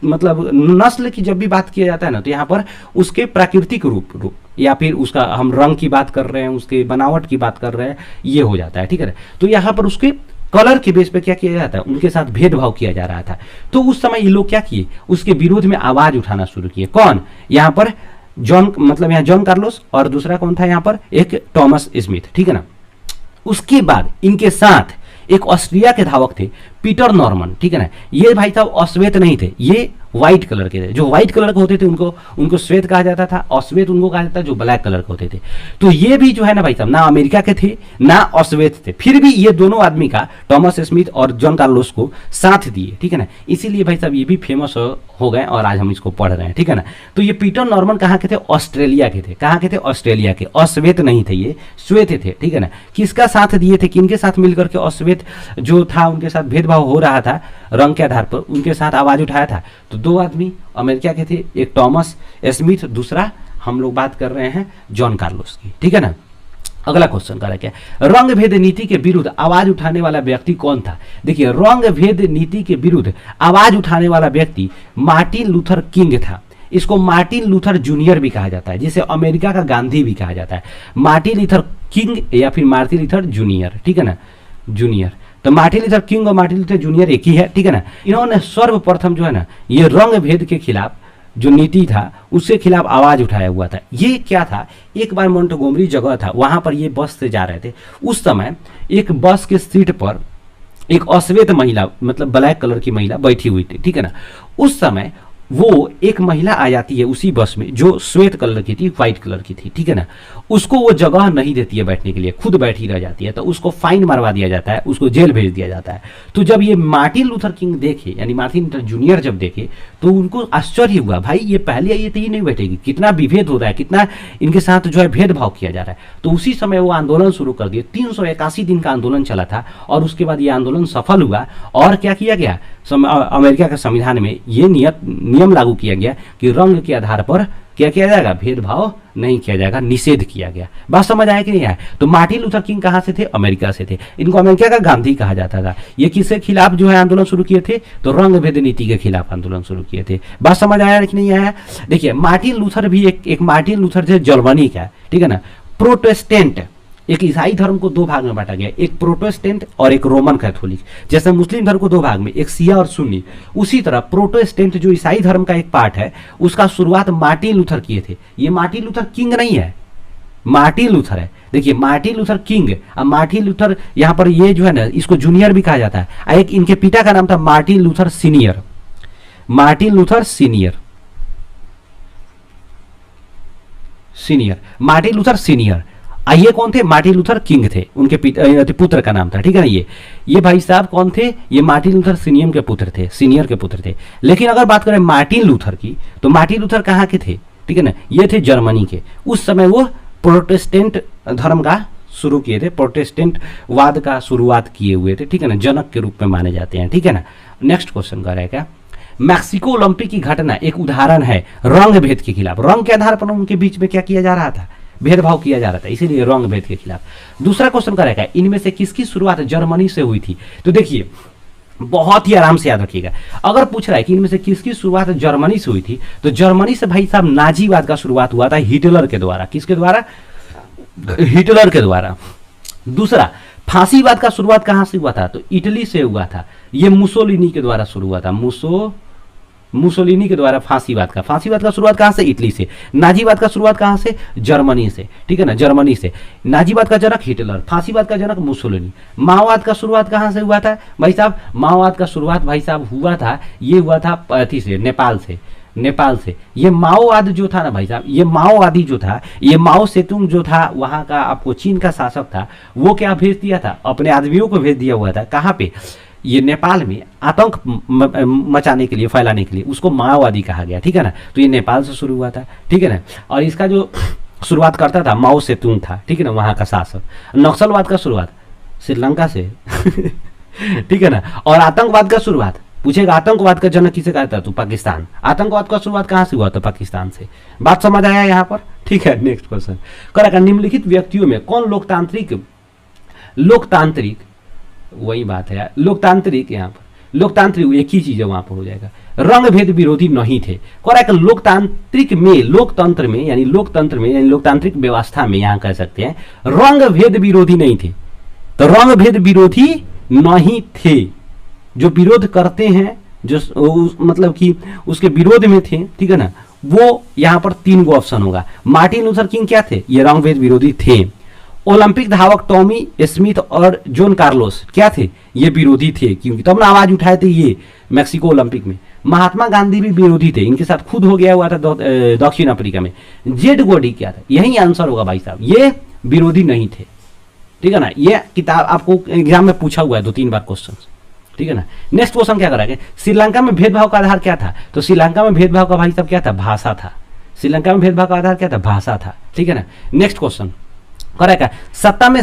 नस्ल की जब भी बात किया जाता है ना, तो यहाँ पर उसके प्राकृतिक रूप या फिर उसका हम रंग की बात कर रहे हैं, उसके बनावट की बात कर रहे हैं, ये हो जाता है, ठीक है। तो यहाँ पर उसके कलर के बेस पे क्या किया जाता है, उनके साथ भेदभाव किया जा रहा था। तो उस समय ये लोग क्या किए, उसके विरोध में आवाज उठाना शुरू किए। कौन? यहाँ पर यहाँ जॉन कार्लोस, और दूसरा कौन था यहाँ पर, एक टॉमस स्मिथ, ठीक है ना। उसके बाद इनके साथ एक ऑस्ट्रिया के धावक थे, पीटर नॉर्मन, ठीक है ना। ये भाई साहब अश्वेत नहीं थे, ये व्हाइट कलर के थे। जो व्हाइट कलर के होते थे उनको श्वेत कहा जाता था, अश्वेत उनको कहा जाता था जो ब्लैक कलर के होते थे। तो ये भी जो है ना भाई साहब, ना अमेरिका के थे ना अश्वेत थे, फिर भी ये दोनों आदमी का, टॉमस स्मिथ और जॉन कार्लोस को साथ दिए, ठीक है ना। इसीलिए भाई साहब ये भी फेमस हो गए और आज हम इसको पढ़ रहे हैं, ठीक है ना। तो ये पीटर नॉर्मन कहाँ के थे? ऑस्ट्रेलिया के थे। कहाँ के थे? ऑस्ट्रेलिया के। अश्वेत नहीं थे, ये श्वेत थे, ठीक है ना। किसका साथ दिए थे, किनके साथ मिलकर के अश्वेत जो था उनके साथ भेदभाव हो रहा था रंग के आधार पर, उनके साथ आवाज उठाया था। तो 2 आदमी अमेरिका के थे, एक टॉमस स्मिथ, दूसरा हम लोग बात कर रहे हैं जॉन कार्लोस की, ठीक है ना। अगला क्वेश्चन करा क्या, रंग भेद नीति के विरुद्ध आवाज उठाने वाला व्यक्ति कौन था? देखिए रंग भेद नीति के विरुद्ध आवाज उठाने वाला व्यक्ति मार्टिन लूथर किंग था। इसको मार्टिन लूथर जूनियर भी कहा जाता है, जिसे अमेरिका का गांधी भी कहा जाता है। मार्टिन लूथर किंग या फिर मार्टिन लूथर जूनियर, ठीक है ना, जूनियर। तो मार्टिन लूथर किंग और मार्टिन लूथर जूनियर एक ही है, ठीक है ना। इन्होंने सर्वप्रथम जो है ना, ये रंग भेद के खिलाफ जो नीति था उसके खिलाफ आवाज उठाया हुआ था। ये क्या था, एक बार मोंटगोमरी जगह था, वहां पर ये बस से जा रहे थे। उस समय एक बस के सीट पर एक अश्वेत महिला, मतलब ब्लैक कलर की महिला बैठी हुई थी, ठीक है ना। उस समय वो एक महिला आ जाती है उसी बस में जो श्वेत कलर की थी, व्हाइट कलर की थी, ठीक है ना। उसको वो जगह नहीं देती है बैठने के लिए, खुद बैठी रह जाती है, तो उसको फाइन मरवा दिया जाता है, उसको जेल भेज दिया जाता है। तो जब ये मार्टिन लूथर किंग देखे, यानी मार्टिन लूथर जूनियर जब देखे, तो उनको आश्चर्य हुआ, भाई ये पहले ये तो ही नहीं बैठेगी, कितना विभेद हो रहा है, कितना इनके साथ जो है भेदभाव किया जा रहा है। तो उसी समय वो आंदोलन शुरू कर दिए। 381 दिन का आंदोलन चला था और उसके बाद ये आंदोलन सफल हुआ। और क्या किया गया, अमेरिका के संविधान में ये नियम लागू किया गया कि रंग के आधार पर क्या किया जाएगा, भेदभाव नहीं किया जाएगा, निषेध किया गया। बात समझ आया कि नहीं आया? तो मार्टिन लूथर किंग कहाँ से थे? अमेरिका से थे। इनको अमेरिका का गांधी कहा जाता था। ये किसके खिलाफ जो है आंदोलन शुरू किए थे? तो रंग भेद नीति के खिलाफ आंदोलन शुरू किए थे। बात समझ आया कि नहीं आया? देखिए मार्टिन लूथर भी एक मार्टिन लूथर थे जर्मनी का, ठीक है ना। प्रोटेस्टेंट, एक ईसाई धर्म को 2 भाग में बांटा गया, एक प्रोटेस्टेंट और एक रोमन कैथोलिक। जैसे मुस्लिम धर्म को 2 भाग में, एक शिया और सुन्नी, उसी तरह प्रोटेस्टेंट जो ईसाई धर्म का एक पार्ट है, उसका शुरुआत मार्टिन लूथर किए थे। ये मार्टिन लूथर किंग नहीं है, मार्टिन लूथर है। देखिए मार्टिन लूथर किंग, अब मार्टिन लूथर यहाँ पर ये जो है ना, इसको जूनियर भी कहा जाता है। एक इनके पिता का नाम था Martin Luther senior, Martin Luther senior, Martin Luther senior. ये कौन थे? मार्टिन लूथर किंग थे, उनके पुत्र का नाम था, ठीक है ना। ये भाई साहब कौन थे? ये मार्टिन लूथर सीनियर के पुत्र थे, सीनियर के पुत्र थे। लेकिन अगर बात करें मार्टिन लूथर की, तो मार्टिन लूथर कहाँ के थे, ठीक है ना, ये थे जर्मनी के। उस समय वो प्रोटेस्टेंट धर्म का शुरू किए थे, प्रोटेस्टेंट वाद का शुरुआत किए हुए थे, ठीक है ना, जनक के रूप में माने जाते हैं, ठीक है ना। नेक्स्ट क्वेश्चन का रहेगा, मैक्सिको ओलंपिक की घटना एक उदाहरण है रंग भेद के खिलाफ। रंग के आधार पर उनके बीच में क्या किया जा रहा था, भेदभाव किया जा रहा था, इसीलिए रंग भेद के खिलाफ। दूसरा क्वेश्चन का रहेगा, इनमें से किसकी शुरुआत जर्मनी से हुई थी? तो देखिए बहुत ही आराम से याद रखिएगा, अगर पूछ रहा है कि इनमें से किसकी शुरुआत जर्मनी से हुई थी, तो जर्मनी से भाई साहब नाजीवाद का शुरुआत हुआ था हिटलर के द्वारा। किसके द्वारा? हिटलर के द्वारा। दूसरा, फांसीवाद का शुरुआत कहां से हुआ था? तो इटली से हुआ था, यह मुसोलिनी के द्वारा शुरू हुआ था, मुसोलिनी मुसोलिनी के द्वारा फांसीवाद का शुरुआत कहाँ से? इटली से। नाजीवाद का शुरुआत कहाँ से? जर्मनी से, ठीक है ना, जर्मनी से। नाजीवाद का जनक हिटलर, फांसीवाद का जनक मुसोलिनी। माओवाद का शुरुआत कहाँ से हुआ था भाई साहब? माओवाद का शुरुआत भाई साहब हुआ था, ये हुआ था अथी से, नेपाल से। ये माओवाद जो था ना भाई साहब, ये माओवादी जो था, ये माओ सेतुंग जो था वहाँ का, आपको चीन का शासक था, वो क्या भेज दिया था? अपने आदमियों को भेज दिया हुआ था। कहाँ पे? ये नेपाल में आतंक मचाने के लिए, फैलाने के लिए, उसको माओवादी कहा गया, ठीक है ना। तो ये नेपाल से शुरू हुआ था, ठीक है ना। और इसका जो शुरुआत करता था माओ सेतुंग था, ठीक है ना, वहाँ का शासक। नक्सलवाद का शुरुआत श्रीलंका से ठीक है ना। और आतंकवाद का शुरुआत पूछेगा, आतंकवाद का जनक किसे कहता है? तो पाकिस्तान। आतंकवाद का शुरुआत कहाँ से हुआ था? पाकिस्तान से। बात समझ आया यहाँ पर, ठीक है। नेक्स्ट क्वेश्चन करेगा, निम्नलिखित व्यक्तियों में कौन लोकतांत्रिक वही बात है यार, लोकतांत्रिक, यहाँ पर लोकतांत्रिक एक ही चीज है, वहां पर हो जाएगा, रंग भेद विरोधी नहीं थे। करेक्ट। लोकतांत्रिक में, लोकतंत्र में यानी लोकतांत्रिक व्यवस्था में, यहाँ कह सकते हैं रंग भेद विरोधी नहीं थे। तो रंग भेद विरोधी नहीं थे, जो विरोध करते हैं, जो मतलब कि उसके विरोध में थे, ठीक है ना, वो यहाँ पर 3 गो ऑप्शन होगा। मार्टिन लूथर किंग क्या थे? ये रंग भेद विरोधी थे। ओलंपिक धावक टॉमी स्मिथ और जॉन कार्लोस क्या थे? ये विरोधी थे, क्योंकि तब ना आवाज उठाए थे ये मैक्सिको ओलंपिक में। महात्मा गांधी भी विरोधी थे, इनके साथ खुद हो गया हुआ था दक्षिण अफ्रीका में। जेड गोडी क्या था? यही आंसर होगा भाई साहब, ये विरोधी नहीं थे, ठीक है ना। ये किताब आपको एग्जाम में पूछा हुआ है 2-3 बार क्वेश्चन, ठीक है ना। नेक्स्ट क्वेश्चन क्या कराएंगे, श्रीलंका में भेदभाव का आधार क्या था? तो श्रीलंका में भेदभाव का भाई साहब क्या था? भाषा था। श्रीलंका में भेदभाव का आधार क्या था? भाषा था, ठीक है ना। नेक्स्ट क्वेश्चन करेगा, सत्ता में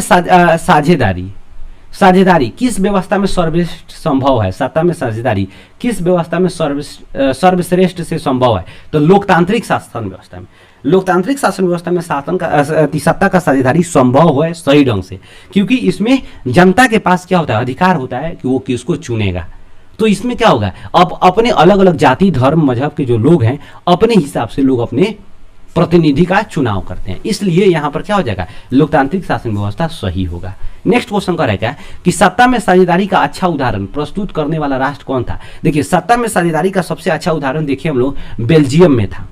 साझेदारी किस व्यवस्था में सर्वश्रेष्ठ संभव है? सत्ता में साझेदारी किस व्यवस्था में सर्वश्रेष्ठ से संभव है? तो लोकतांत्रिक शासन व्यवस्था में। लोकतांत्रिक शासन व्यवस्था में सत्ता का साझेदारी संभव है सही ढंग से, क्योंकि इसमें जनता के पास क्या होता है? अधिकार होता है कि वो किसको चुनेगा। तो इसमें क्या होगा, अब अपने अलग अलग जाति, धर्म, मजहब के जो लोग हैं, अपने हिसाब से लोग अपने प्रतिनिधि का चुनाव करते हैं। इसलिए यहां पर क्या हो जाएगा? लोकतांत्रिक शासन व्यवस्था सही होगा। नेक्स्ट क्वेश्चन का रहेगा कि सत्ता में साझेदारी का अच्छा उदाहरण प्रस्तुत करने वाला राष्ट्र कौन था? देखिए, सत्ता में साझेदारी का सबसे अच्छा उदाहरण देखिए हम लोग बेल्जियम में था।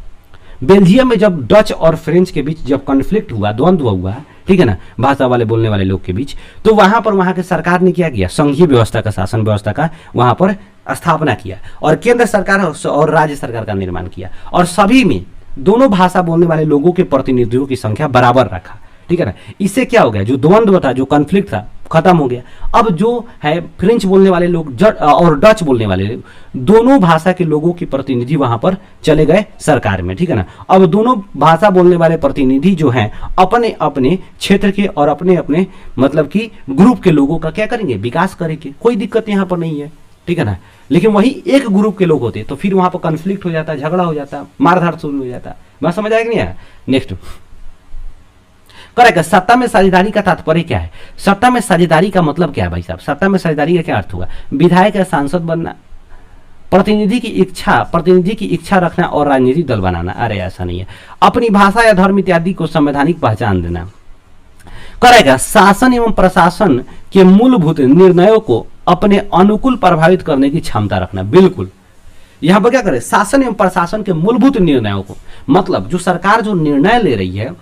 बेल्जियम में जब डच और फ्रेंच के बीच जब कॉन्फ्लिक्ट हुआ, द्वंद्व हुआ, ठीक है ना, भाषा वाले बोलने वाले लोग के बीच, तो वहां पर वहां के सरकार ने क्या किया? संघीय व्यवस्था का, शासन व्यवस्था का वहां पर स्थापना किया, और केंद्र सरकार और राज्य सरकार का निर्माण किया, और सभी में दोनों भाषा बोलने वाले लोगों के प्रतिनिधियों की संख्या बराबर रखा, ठीक है ना। इससे क्या हो गया? जो द्वंद्व था, जो कॉन्फ्लिक्ट था, खत्म हो गया। अब जो है फ्रेंच बोलने वाले लोग और डच बोलने वाले लोग, दोनों भाषा के लोगों के प्रतिनिधि वहां पर चले गए सरकार में, ठीक है ना। अब दोनों भाषा बोलने वाले प्रतिनिधि जो हैं, अपने अपने क्षेत्र के और अपने अपने मतलब कि ग्रुप के लोगों का क्या करेंगे? विकास करेंगे। कोई दिक्कत यहाँ पर नहीं है, ठीक है ना। लेकिन वही एक ग्रुप के लोग होते तो फिर वहां पर कॉन्फ्लिक्ट हो जाता, झगड़ा हो जाता, मारधाड़ शुरू हो जाता। बात समझ आएगी नहीं? Next correct. सत्ता में साझेदारी का तात्पर्य क्या है? सत्ता में साझेदारी का मतलब क्या है भाई साहब? सत्ता में साझेदारी का क्या अर्थ होगा? विधायक या सांसद बनना, प्रतिनिधि की इच्छा रखना और राजनीतिक दल बनाना। अरे ऐसा नहीं है। अपनी भाषा या धर्म इत्यादि को संवैधानिक पहचान देना। करेगा शासन एवं प्रशासन के मूलभूत निर्णयों को अपने अनुकूल प्रभावित करने की क्षमता रखना। बिल्कुल, यहां पर क्या करें? शासन एवं प्रशासन के मूलभूत निर्णयों को, मतलब जो सरकार जो निर्णय ले रही है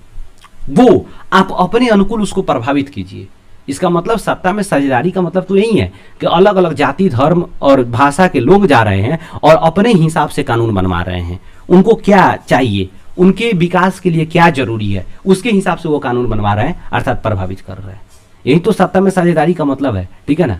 वो आप अपने अनुकूल उसको प्रभावित कीजिए। इसका मतलब सत्ता में साझेदारी का मतलब तो यही है कि अलग अलग जाति, धर्म और भाषा के लोग जा रहे हैं और अपने हिसाब से कानून बनवा रहे हैं। उनको क्या चाहिए, उनके विकास के लिए क्या जरूरी है, उसके हिसाब से वो कानून बनवा रहे हैं, अर्थात प्रभावित कर रहे हैं। यही तो सत्ता में साझेदारी का मतलब है, ठीक है ना।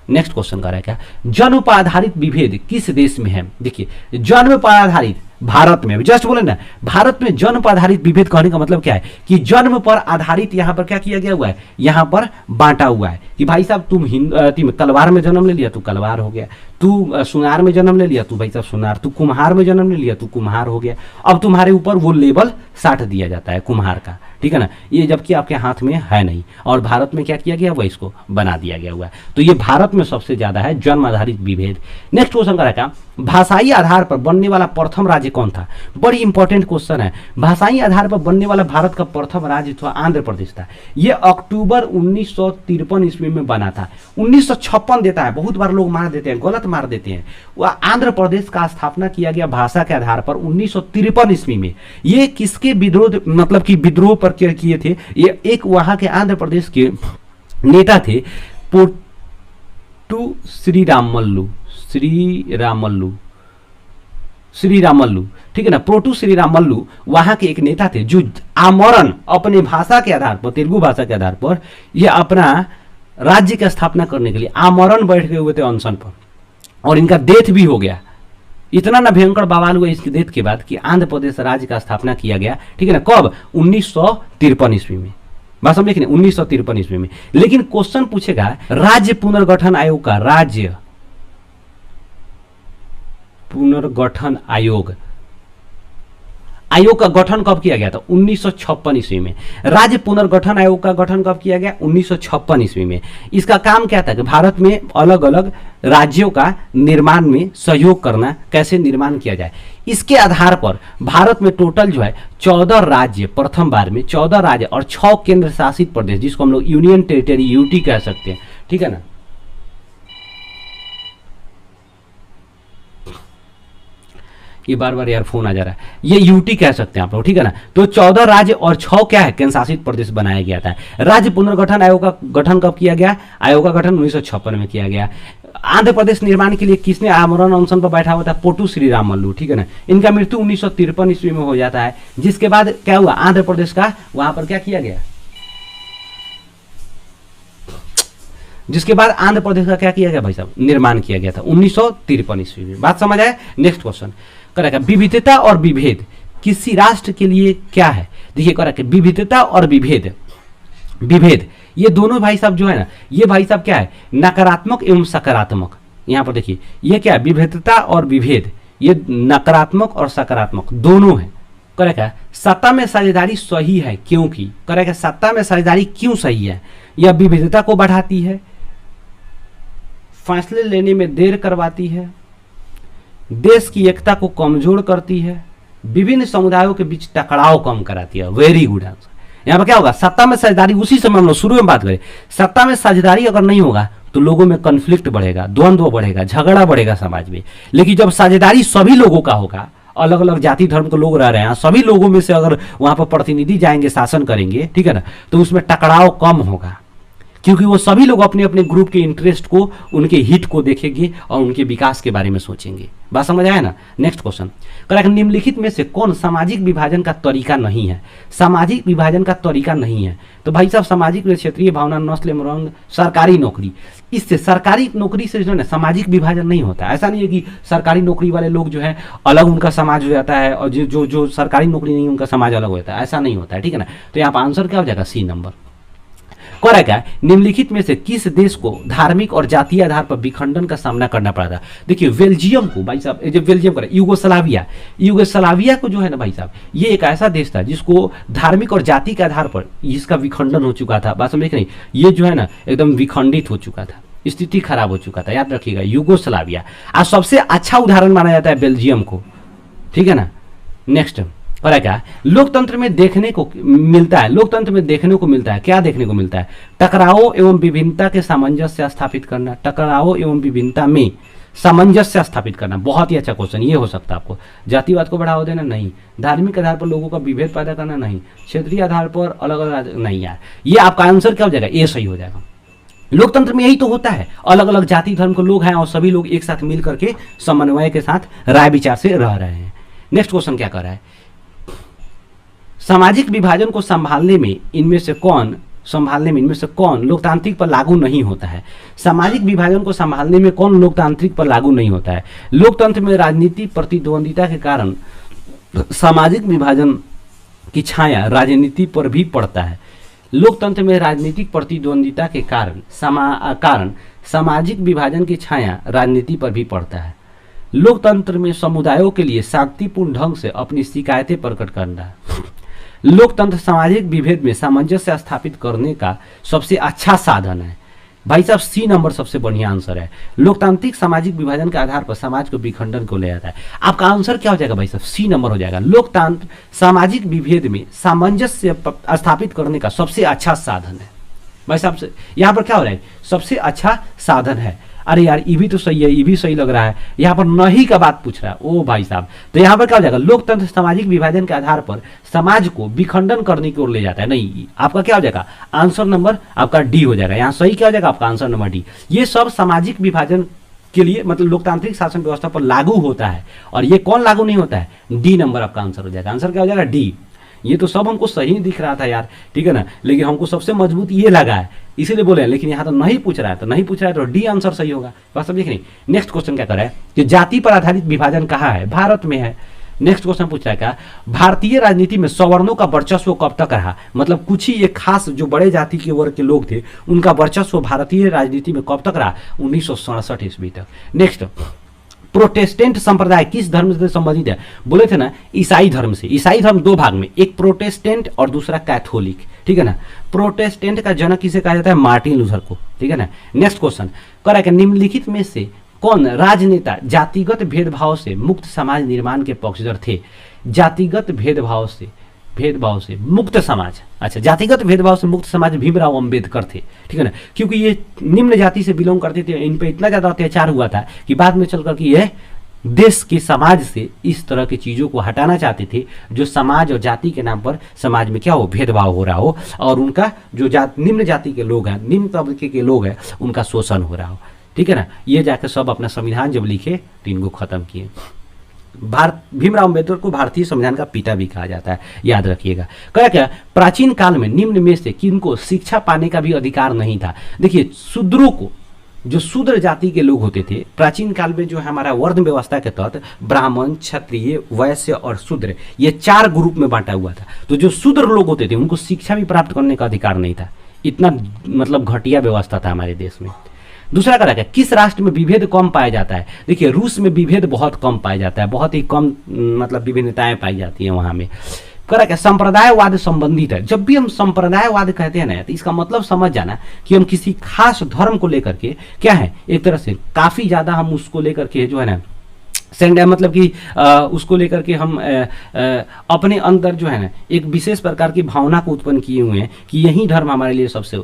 नेक्स्ट क्वेश्चन का है क्या? जन्म पर आधारित विभेद किस देश में है? देखिए, जन्म पर आधारित भारत में, जस्ट बोले ना, भारत में जन्म पर आधारित विभेद कहने का मतलब क्या है कि जन्म पर आधारित यहां पर क्या किया गया हुआ है? यहां पर बांटा हुआ है कि भाई साहब तुम तलवार में जन्म ले लिया, तू कलवार हो गया। तू सुनार में जन्म ले लिया, तू भाई साहब सुनार। तू कुम्हार में जन्म ले लिया, तू कुम्हार हो गया। अब तुम्हारे ऊपर वो लेबल साट दिया जाता है कुम्हार का, ठीक है ना, ये जबकि आपके हाथ में है नहीं, और भारत में क्या किया गया हुआ, इसको बना दिया गया हुआ है। तो ये भारत में सबसे ज्यादा है जन्म आधारित विभेद। नेक्स्ट क्वेश्चन का रखा, भाषाई आधार पर बनने वाला प्रथम राज्य कौन था? बड़ी इंपॉर्टेंट क्वेश्चन है। भाषाई आधार पर बनने वाला भारत का प्रथम राज्य था आंध्र प्रदेश था। ये अक्टूबर 1953 ईस्वी में बना था। 1956 देता है, बहुत बार लोग मार देते हैं, गलत मार देते हैं। वह आंध्र प्रदेश का स्थापना किया गया भाषा के आधार पर 1953 ईस्वी में। ये किसके विद्रोह, मतलब कि विद्रोह पर किए थे? ये एक वहां के आंध्र प्रदेश के नेता थे, पोट्टू श्रीरामल्लू, ठीक है ना, प्रोटू श्रीरामल्लू वहां के एक नेता थे जो आमरण अपने भाषा के आधार पर, तेलुगु भाषा के आधार पर, ये अपना राज्य की स्थापना करने के लिए आमरण बैठ गए हुए थे अनशन पर, और इनका डेथ भी हो गया। इतना ना भयंकर बवाल हुआ इसकी डेथ के बाद कि आंध्र प्रदेश राज्य का स्थापना किया गया, ठीक है ना, कब? 1953 ईस्वी में। बात समझे कि नहीं? 1953 ईस्वी में। लेकिन क्वेश्चन पूछेगा राज्य पुनर्गठन आयोग का, राज्य पुनर्गठन आयोग का गठन कब किया गया था? 1956 ईस्वी में। राज्य पुनर्गठन आयोग का गठन कब किया गया? 1956 ईस्वी में। इसका काम क्या था कि भारत में अलग अलग राज्यों का निर्माण में सहयोग करना, कैसे निर्माण किया जाए, इसके आधार पर भारत में टोटल जो है 14 राज्य, प्रथम बार में 14 राज्य और 6 केंद्र शासित प्रदेश, जिसको हम लोग यूनियन टेरिटरी, यूटी कह सकते हैं, ठीक है ना। ये बार बार यार फोन आ जा रहा है, ये यूटी कह सकते हैं आप लोग, ठीक है ना। तो 14 राज्य और 6 क्या है, केंद्र शासित प्रदेश बनाया गया था। राज्य पुनर्गठन आयोग का गठन कब किया गया? आयोग का गठन 1956 में किया गया। आंध्र प्रदेश निर्माण के लिए किसने आमरण अनशन पर बैठा हुआ था? पोट्टू श्रीरामल्लू, ठीक है ना। इनका मृत्यु 1953 ईस्वी में हो जाता है, जिसके बाद क्या हुआ, आंध्र प्रदेश का वहां पर क्या किया गया, जिसके बाद आंध्र प्रदेश का क्या किया गया भाई साहब, निर्माण किया गया था 1953 ईस्वी में। बात समझ आए? नेक्स्ट क्वेश्चन करेगा, विविधता और विभेद किसी राष्ट्र के लिए क्या है? देखिए करेगा, विविधता और विभेद, विभेद ये दोनों भाई साहब जो है ना, ये भाई साहब क्या है, नकारात्मक एवं सकारात्मक। यहां पर देखिए ये क्या है, विविधता और विभेद, ये नकारात्मक और सकारात्मक दोनों है। करेगा, सत्ता में साझेदारी सही है क्योंकि, करेगा सत्ता में साझेदारी क्यों सही है? यह विविधता को बढ़ाती है, फैसले लेने में देर करवाती है, देश की एकता को कमजोर करती है, विभिन्न समुदायों के बीच टकराव कम कराती है। Very good answer. यहां पर क्या होगा, सत्ता में साझेदारी, उसी समय हम लोग शुरू में बात करें, सत्ता में साझेदारी अगर नहीं होगा तो लोगों में कन्फ्लिक्ट बढ़ेगा, द्वंद्व बढ़ेगा, झगड़ा बढ़ेगा समाज में। लेकिन जब साझेदारी सभी लोगों का होगा, अलग अलग जाति धर्म के लोग रह रहे हैं, सभी लोगों में से अगर वहां पर प्रतिनिधि जाएंगे, शासन करेंगे, ठीक है ना, तो उसमें टकराव कम होगा, क्योंकि वो सभी लोग अपने अपने ग्रुप के इंटरेस्ट को, उनके हित को देखेंगे और उनके विकास के बारे में सोचेंगे। बात समझ आया ना। नेक्स्ट क्वेश्चन करेक्ट, निम्नलिखित में से कौन सामाजिक विभाजन का तरीका नहीं है? सामाजिक विभाजन का तरीका नहीं है तो भाई साहब सामाजिक व क्षेत्रीय भावना, नस्ल एवं रंग, सरकारी नौकरी, इससे सरकारी नौकरी से जो है सामाजिक विभाजन नहीं होता। ऐसा नहीं है कि सरकारी नौकरी वाले लोग जो है अलग उनका समाज हो जाता है और जो सरकारी नौकरी नहीं उनका समाज अलग होता है, ऐसा नहीं होता है, ठीक है ना। तो यहाँ पर आंसर क्या हो जाएगा, सी नंबर। करेक्ट है, निम्नलिखित में से किस देश को धार्मिक और जातीय आधार पर विखंडन का सामना करना पड़ा था? देखिए बेल्जियम को भाई साहब, जो बेल्जियम का यूगोस्लाविया को जो है ना भाई साहब, ये एक ऐसा देश था जिसको धार्मिक और जाति के आधार पर इसका विखंडन हो चुका था। बात समझ नहीं, ये जो है ना एकदम विखंडित हो चुका था, स्थिति खराब हो चुका था, याद रखिएगा यूगोस्लाविया। आज सबसे अच्छा उदाहरण माना जाता है बेल्जियम को, ठीक है ना। नेक्स्ट और क्या लोकतंत्र में देखने को मिलता है, लोकतंत्र में देखने को मिलता है, क्या देखने को मिलता है? टकराव एवं विभिन्नता के सामंजस्य स्थापित करना, टकराव एवं विभिन्नता में सामंजस्य स्थापित करना। बहुत ही अच्छा क्वेश्चन ये हो सकता है आपको। जातिवाद को बढ़ावा देना नहीं, धार्मिक आधार पर लोगों का विभेद पैदा करना नहीं, क्षेत्रीय आधार पर अलग अलग नहीं, यार ये आपका आंसर क्या हो जाएगा, ए सही हो जाएगा। लोकतंत्र में यही तो होता है, अलग अलग जाति धर्म के लोग हैं और सभी लोग एक साथ मिल करके समन्वय के साथ राय विचार से रह रहे हैं। नेक्स्ट क्वेश्चन क्या कर रहा है, सामाजिक विभाजन को संभालने में इनमें से कौन लोकतांत्रिक पर लागू नहीं होता है? सामाजिक विभाजन को संभालने में कौन लोकतांत्रिक पर लागू नहीं होता है? लोकतंत्र में राजनीति प्रतिद्वंदिता के कारण सामाजिक विभाजन की छाया राजनीति पर भी पड़ता है। लोकतंत्र में राजनीतिक प्रतिद्वंदिता के कारण सामाजिक विभाजन की छाया राजनीति पर भी पड़ता है। लोकतंत्र में समुदायों के लिए शांतिपूर्ण ढंग से अपनी शिकायतें प्रकट करना, लोकतंत्र सामाजिक विभेद में सामंजस्य स्थापित करने का सबसे अच्छा साधन है। भाई साहब सी नंबर सबसे बढ़िया आंसर है। लोकतांत्रिक सामाजिक विभाजन के आधार पर समाज को विखंडन को ले जाता है। आपका आंसर क्या हो जाएगा भाई साहब? सी नंबर हो जाएगा। लोकतंत्र सामाजिक विभेद में सामंजस्य स्थापित करने का सबसे अच्छा साधन है। भाई साहब यहाँ पर क्या हो रहा है? सबसे अच्छा साधन है। अरे यार ये भी तो सही है, ये भी सही लग रहा है। यहाँ पर नहीं का बात पूछ रहा है। ओ भाई साहब, तो यहाँ पर क्या हो जाएगा? लोकतंत्र सामाजिक विभाजन के आधार पर समाज को विखंडन करने की ओर ले जाता है। नहीं, आपका क्या हो जाएगा? आंसर नंबर आपका डी हो जाएगा। यहाँ सही क्या हो जाएगा? आपका आंसर नंबर डी। ये सब सामाजिक विभाजन के लिए मतलब लोकतांत्रिक शासन व्यवस्था पर लागू होता है। और ये कौन लागू नहीं होता है? डी नंबर आपका आंसर हो जाएगा। आंसर क्या हो जाएगा? डी। ये तो सब हमको सही दिख रहा था यार, ठीक है ना, लेकिन हमको सबसे मजबूत ये लगा है, इसीलिए बोले। लेकिन यहाँ तो नहीं पूछ रहा है, तो नहीं पूछ रहा है तो डी आंसर सही होगा। बात समझे कि नहीं? नेक्स्ट क्वेश्चन क्या कर रहा है कि जाति पर आधारित विभाजन कहाँ है? भारत में है। नेक्स्ट क्वेश्चन पूछ रहा है क्या? भारतीय राजनीति में सवर्णों का वर्चस्व कब तक रहा? मतलब कुछ ही एक खास जो बड़े जाति के वर्ग के लोग थे, उनका वर्चस्व भारतीय राजनीति में कब तक रहा? 1967 ईस्वी तक। नेक्स्ट, प्रोटेस्टेंट संप्रदाय किस धर्म से संबंधित है? बोले थे ना ईसाई धर्म से। ईसाई धर्म दो भाग में, एक प्रोटेस्टेंट और दूसरा कैथोलिक, ठीक है ना। प्रोटेस्टेंट का जनक किसे कहा जाता है? मार्टिन लूथर को, ठीक है ना। नेक्स्ट क्वेश्चन कर रहा है निम्नलिखित में से कौन राजनेता जातिगत भेदभाव से मुक्त समाज निर्माण के पक्षधर थे? जातिगत भेदभाव से मुक्त समाज, अच्छा, जातिगत भेदभाव से मुक्त समाज भीमराव अंबेडकर थे, ठीक है ना। क्योंकि ये निम्न जाति से बिलोंग करते थे, इन पे इतना ज्यादा अत्याचार हुआ था कि बाद में चल करके यह देश के समाज से इस तरह की चीजों को हटाना चाहते थे, जो समाज और जाति के नाम पर समाज में क्या हो? भेदभाव हो रहा हो, और उनका जो निम्न जाति के लोग हैं, निम्न तबके के लोग हैं, उनका शोषण हो रहा हो, ठीक है ना। ये जाकर सब अपना संविधान जब लिखे तो इनको खत्म किए। भीमराव अंबेडकर को भारतीय संविधान का पिता भी कहा जाता है, याद रखिएगा। क्या प्राचीन काल में निम्न में से किनको शिक्षा पाने का भी अधिकार नहीं था? देखिए, शूद्रों को, जो शूद्र जाति के लोग होते थे प्राचीन काल में, जो हमारा वर्ण व्यवस्था के तहत ब्राह्मण, क्षत्रिय, वैश्य और शूद्र, ये 4 ग्रुप में बांटा हुआ था। तो जो शूद्र लोग होते थे उनको शिक्षा भी प्राप्त करने का अधिकार नहीं था। इतना मतलब घटिया व्यवस्था था हमारे देश में। दूसरा क्या है, किस राष्ट्र में विभेद कम पाया जाता है? देखिए, रूस में विभेद बहुत कम पाया जाता है, बहुत ही कम मतलब विभिन्नताएं पाई जाती हैं वहां में। करा क्या? संप्रदायवाद संबंधित है। जब भी हम संप्रदायवाद कहते हैं ना, तो इसका मतलब समझ जाना कि हम किसी खास धर्म को लेकर के क्या है, एक तरह से काफी ज्यादा हम उसको लेकर के जो है ना मतलब कि उसको लेकर के हम अपने अंदर जो है ना एक विशेष प्रकार की भावना को उत्पन्न किए हुए हैं कि यही धर्म हमारे लिए सबसे।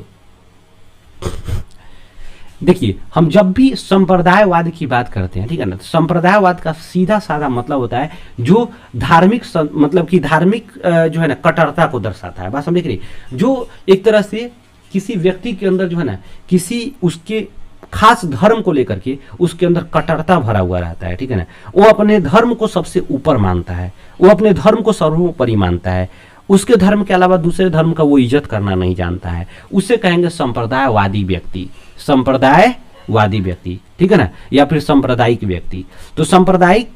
देखिए, हम जब भी संप्रदायवाद की बात करते हैं, ठीक है ना, तो संप्रदायवाद का सीधा साधा मतलब होता है जो धार्मिक मतलब कि धार्मिक जो है ना कट्टरता को दर्शाता है। बात समझ रही? जो एक तरह से किसी व्यक्ति के अंदर जो है ना किसी उसके खास धर्म को लेकर के उसके अंदर कट्टरता भरा हुआ रहता है, ठीक है ना। वो अपने धर्म को सबसे ऊपर मानता है, वो अपने धर्म को सर्वोपरि मानता है, उसके धर्म के अलावा दूसरे धर्म का वो इज्जत करना नहीं जानता है। उसे कहेंगे संप्रदायवादी व्यक्ति, संप्रदायवादी व्यक्ति, ठीक है ना, या फिर सांप्रदायिक व्यक्ति। तो सांप्रदायिक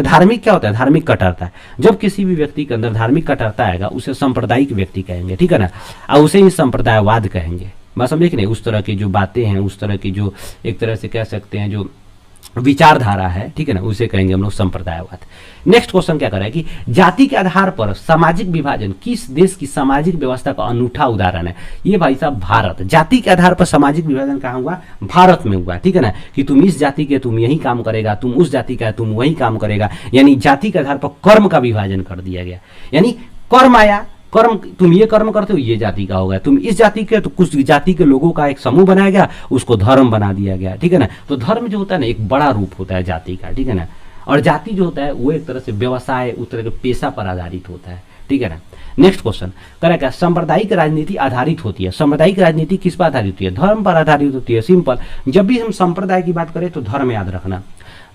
धार्मिक क्या होता है? धार्मिक कट्टरता। जब किसी भी व्यक्ति के अंदर धार्मिक कट्टरता आएगा उसे सांप्रदायिक व्यक्ति कहेंगे, ठीक है ना, और उसे ही संप्रदायवाद कहेंगे। बात समझे कि नहीं? उस तरह की जो बातें हैं, उस तरह की जो एक तरह से कह सकते हैं जो विचारधारा है, ठीक है ना, उसे कहेंगे हम लोग संप्रदायवाद। नेक्स्ट क्वेश्चन क्या कर रहा है कि जाति के आधार पर सामाजिक विभाजन किस देश की सामाजिक व्यवस्था का अनूठा उदाहरण है? ये भाई साहब भारत। जाति के आधार पर सामाजिक विभाजन कहाँ हुआ? भारत में हुआ, ठीक है ना, कि तुम इस जाति के तुम यही काम करेगा, तुम उस जाति का तुम वही काम करेगा। यानी जाति के आधार पर कर्म का विभाजन कर दिया गया। यानी कर्म आया, कर्म तुम ये कर्म करते हो ये जाति का होगा, तुम इस जाति के, तो कुछ जाति के लोगों का एक समूह बनाया गया, उसको धर्म बना दिया गया, ठीक है ना। तो धर्म जो होता है ना एक बड़ा रूप होता है जाति का, ठीक है ना। और जाति जो होता है वो एक तरह से व्यवसाय, उस तरह के पेशा पर आधारित होता है, ठीक है ना। नेक्स्ट क्वेश्चन करें क्या? सांप्रदायिक राजनीति आधारित होती है। सांप्रदायिक राजनीति किस पर आधारित होती है? धर्म पर आधारित होती है। सिंपल। जब भी हम संप्रदाय की बात करें तो धर्म याद रखना।